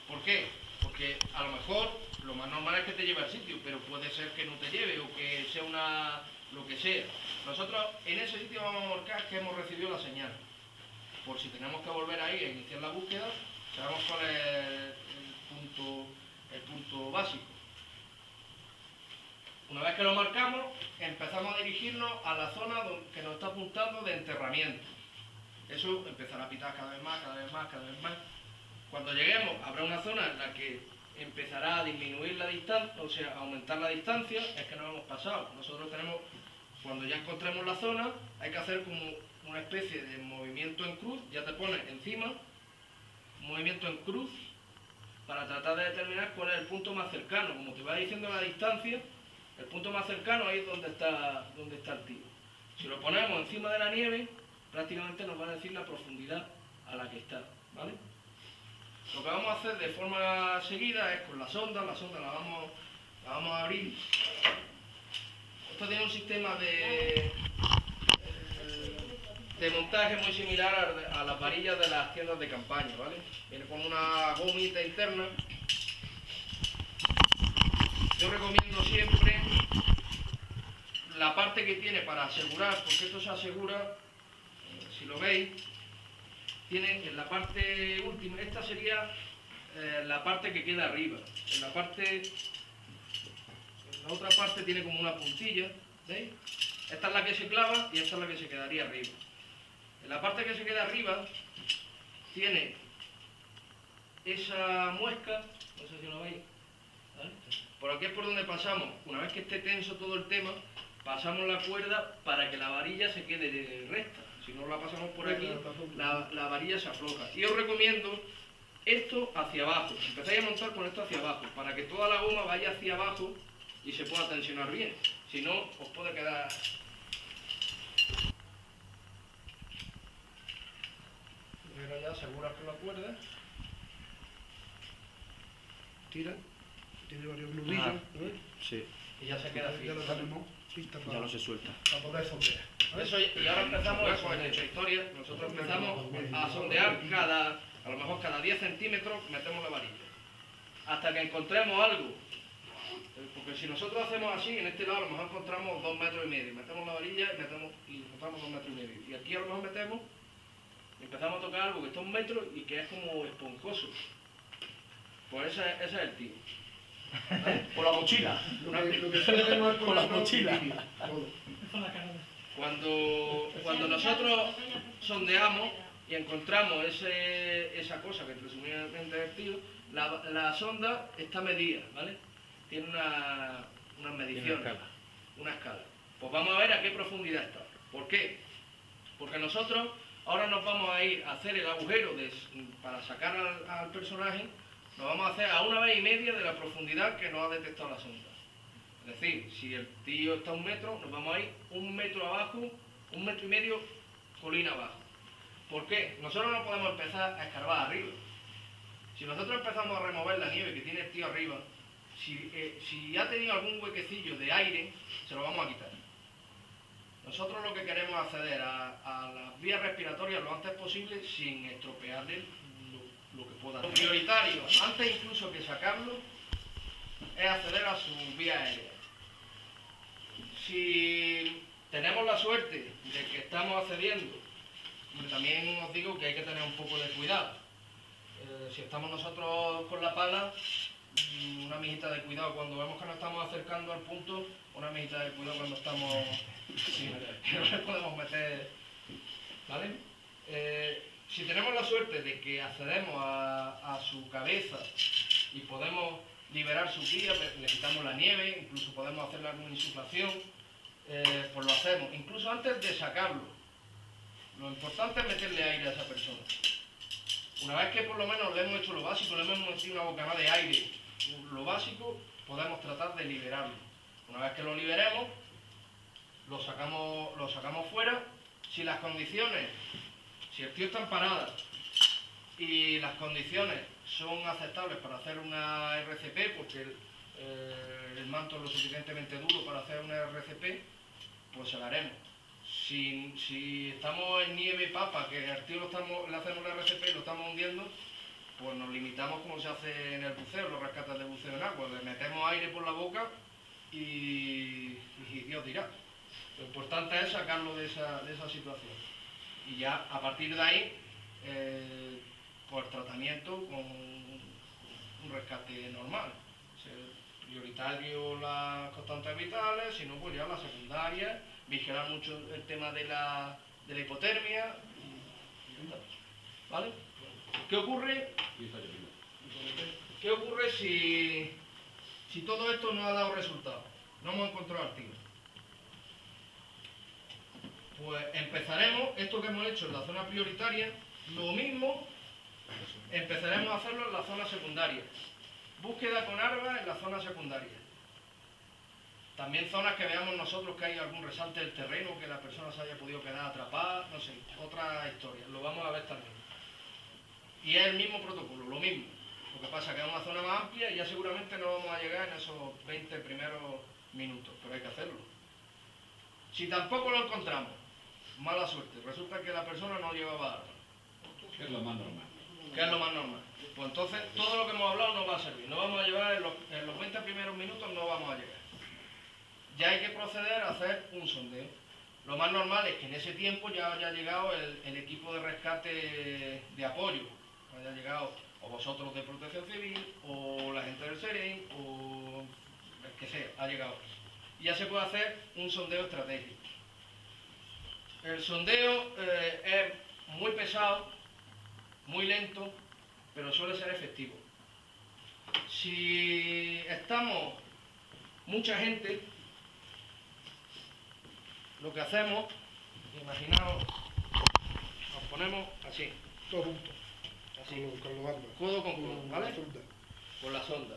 S2: ¿Por qué? Porque a lo mejor lo más normal es que te lleve al sitio, pero puede ser que no te lleve o que sea lo que sea. Nosotros en ese sitio vamos a marcar que hemos recibido la señal. Por si tenemos que volver ahí a iniciar la búsqueda, sabemos cuál es el punto básico. Una vez que lo marcamos, empezamos a dirigirnos a la zona que nos está apuntando de enterramiento. Eso empezará a pitar cada vez más, cada vez más, cada vez más. Cuando lleguemos, habrá una zona en la que empezará a disminuir la distancia, o sea, a aumentar la distancia, es que nos hemos pasado. Nosotros tenemos, cuando ya encontremos la zona, hay que hacer como una especie de movimiento en cruz, ya te pones encima, un movimiento en cruz, para tratar de determinar cuál es el punto más cercano. Como te va diciendo la distancia, el punto más cercano ahí es donde está el tiro. Si lo ponemos encima de la nieve, prácticamente nos va a decir la profundidad a la que está, ¿vale? Lo que vamos a hacer de forma seguida es con la sonda la vamos a abrir. Esto tiene un sistema de montaje muy similar a las varillas de las tiendas de campaña, ¿vale? Viene con una gomita interna. Yo recomiendo siempre la parte que tiene para asegurar, porque esto se asegura, si lo veis, tiene en la parte última, esta sería la parte que queda arriba. En la otra parte tiene como una puntilla, ¿veis? Esta es la que se clava y esta es la que se quedaría arriba. En la parte que se queda arriba tiene esa muesca, no sé si lo veis, ¿vale? Por aquí es por donde pasamos, una vez que esté tenso todo el tema, pasamos la cuerda para que la varilla se quede recta. Si no la pasamos por aquí, la varilla se afloja. Y os recomiendo esto hacia abajo. Empezáis a montar con esto hacia abajo, para que toda la goma vaya hacia abajo y se pueda tensionar bien. Si no, os puede quedar... Ahora ya aseguras con la cuerda.
S7: Tira, tiene varios nudillos, ¿no?
S3: Sí.
S2: Y ya se queda
S7: Ya lo
S2: fijo.
S7: tenemos lista
S3: Ya no se suelta.
S7: para poder sondear.
S2: Eso, y ahora empezamos, eso en nuestra historia, nosotros empezamos a sondear a lo mejor cada 10 centímetros metemos la varilla. Hasta que encontremos algo. Porque si nosotros hacemos así, en este lado a lo mejor encontramos 2,5 metros, metemos la varilla y encontramos 2,5 metros. Y aquí a lo mejor metemos, y empezamos a tocar algo que está a 1 metro y que es como esponjoso. Pues ese es el tiro. ¿Vale?
S8: Con la mochila.
S7: Lo que suele tener
S8: Con la mochila.
S2: Cuando nosotros sondeamos y encontramos esa cosa que presumiblemente es el tiro, la sonda está medida, ¿vale? Tiene unas mediciones, una escala. Pues vamos a ver a qué profundidad está. ¿Por qué? Porque nosotros ahora nos vamos a ir a hacer el agujero para sacar al personaje, nos vamos a hacer a 1,5 veces de la profundidad que nos ha detectado la sonda. Es decir, si el tío está a 1 metro, nos vamos a ir 1 metro abajo, 1,5 metros colina abajo. ¿Por qué? Nosotros no podemos empezar a escarbar arriba. Si nosotros empezamos a remover la nieve que tiene el tío arriba, si ha tenido algún huequecillo de aire, se lo vamos a quitar. Nosotros lo que queremos es acceder a las vías respiratorias lo antes posible sin estropearle lo que pueda. Lo prioritario, antes incluso que sacarlo, es acceder a su vía aérea. Si tenemos la suerte de que estamos accediendo, también os digo que hay que tener un poco de cuidado. Si estamos nosotros con la pala, una mijita de cuidado cuando vemos que nos estamos acercando al punto, una mijita de cuidado cuando estamos... Sí, no le podemos meter... ¿Vale? Si tenemos la suerte de que accedemos a su cabeza y podemos liberar su guía, le quitamos la nieve, incluso podemos hacerle alguna insuflación, pues lo hacemos. Incluso antes de sacarlo, lo importante es meterle aire a esa persona. Una vez que por lo menos le hemos hecho lo básico, le hemos metido una bocanada de aire, lo básico, podemos tratar de liberarlo. Una vez que lo liberemos, lo sacamos fuera. Si las condiciones
S3: Si el tío está en parada y las condiciones son aceptables para hacer una RCP, porque el manto es lo suficientemente duro para hacer una RCP, pues se la haremos. Si estamos en nieve papa, que al tío le hacemos la RCP y lo estamos hundiendo, pues nos limitamos como se hace en el buceo, los rescates de buceo en agua. Le metemos aire por la boca y Dios dirá. Lo importante es sacarlo de esa situación. Y ya a partir de ahí, pues tratamiento con un rescate normal. Prioritario las constantes vitales, si no, pues ya la secundaria, vigilar mucho el tema de la hipotermia y ya está. ¿Vale? ¿Qué ocurre? ¿Qué ocurre si todo esto no ha dado resultado? No hemos encontrado al tío. Pues empezaremos, esto que hemos hecho en la zona prioritaria, lo mismo empezaremos a hacerlo en la zona secundaria. Búsqueda con armas en la zona secundaria. También zonas que veamos nosotros que hay algún resalte del terreno, que la persona se haya podido quedar atrapada, no sé, otra historia. Lo vamos a ver también. Y es el mismo protocolo, lo mismo. Lo que pasa es que es una zona más amplia y ya seguramente no vamos a llegar en esos 20 primeros minutos, pero hay que hacerlo. Si tampoco lo encontramos, mala suerte, resulta que la persona no llevaba armas.
S5: ¿Qué es lo más normal?
S3: ¿Qué es lo más normal? Pues entonces todo lo que hemos hablado no va a servir. No vamos a llevar en los 20 primeros minutos, no vamos a llegar. Ya hay que proceder a hacer un sondeo. Lo más normal es que en ese tiempo ya haya llegado el equipo de rescate de apoyo. Haya llegado o vosotros de Protección Civil, o la gente del SEREN, o el que sea, ha llegado. Y ya se puede hacer un sondeo estratégico. El sondeo es muy pesado, muy lento, pero suele ser efectivo. Si estamos mucha gente, lo que hacemos, imaginaos, nos ponemos así,
S7: Todos juntos.
S3: así,
S7: Con los bandos.
S3: codo con codo,
S7: Con
S3: ¿vale?
S7: la sonda.
S3: Por la sonda.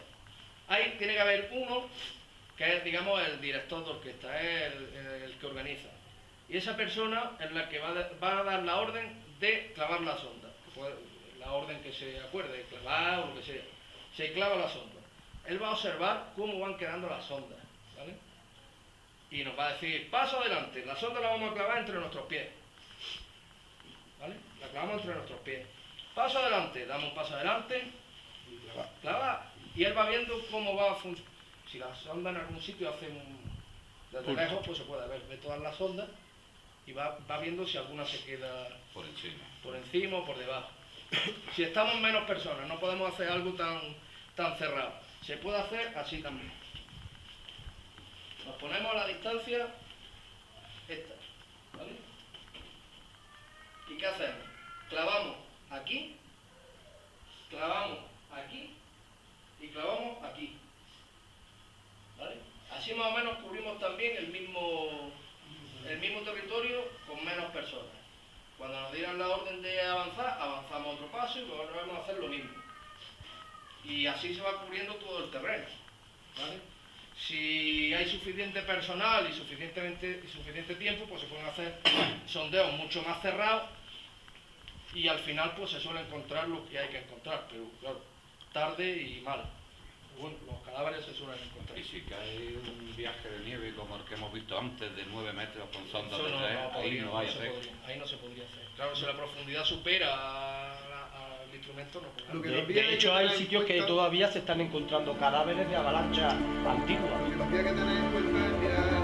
S3: Ahí tiene que haber uno que es, digamos, el director de orquesta, es el que organiza. Y esa persona es la que va a dar la orden de clavar la sonda. Pues, la orden que se acuerde, clavar o lo que sea. Se clava la sonda. Él va a observar cómo van quedando las sondas, ¿vale? Y nos va a decir, paso adelante, la sonda la vamos a clavar entre nuestros pies. ¿Vale? La clavamos entre nuestros pies. Paso adelante, damos un paso adelante, clava, y él va viendo cómo va a funcionar. Si la sonda en algún sitio hace desde lejos, pues se puede ver todas las sondas y va viendo si alguna se queda
S5: Por encima.
S3: por encima o por debajo. Si estamos menos personas, no podemos hacer algo tan cerrado. Se puede hacer así también. Nos ponemos a la distancia esta, ¿vale? ¿Y qué hacemos? Clavamos aquí y clavamos aquí, ¿vale? Así más o menos cubrimos también el mismo territorio con menos personas. Cuando nos dieran la orden de avanzar, avanzamos otro paso y luego volvemos a hacer lo mismo. Y así se va cubriendo todo el terreno, ¿vale? Si hay suficiente personal y suficiente tiempo, pues se pueden hacer sondeos mucho más cerrados y al final pues se suele encontrar lo que hay que encontrar, pero claro, tarde y mal. Bueno, los cadáveres se suelen encontrar.
S5: Y si cae un viaje de nieve como el que hemos visto antes de 9 metros con sondas
S3: Eso
S5: de 3, ahí no
S3: se podría hacer. Claro, si la profundidad supera al instrumento, no podemos.
S7: Lo que
S3: De-
S7: también
S3: de
S7: hay
S3: hecho,
S7: que
S3: hay
S7: tener en
S3: sitios que
S7: cuenta-
S3: todavía se están encontrando cadáveres de avalancha antiguas.
S7: Lo que también hay que tener en cuenta es que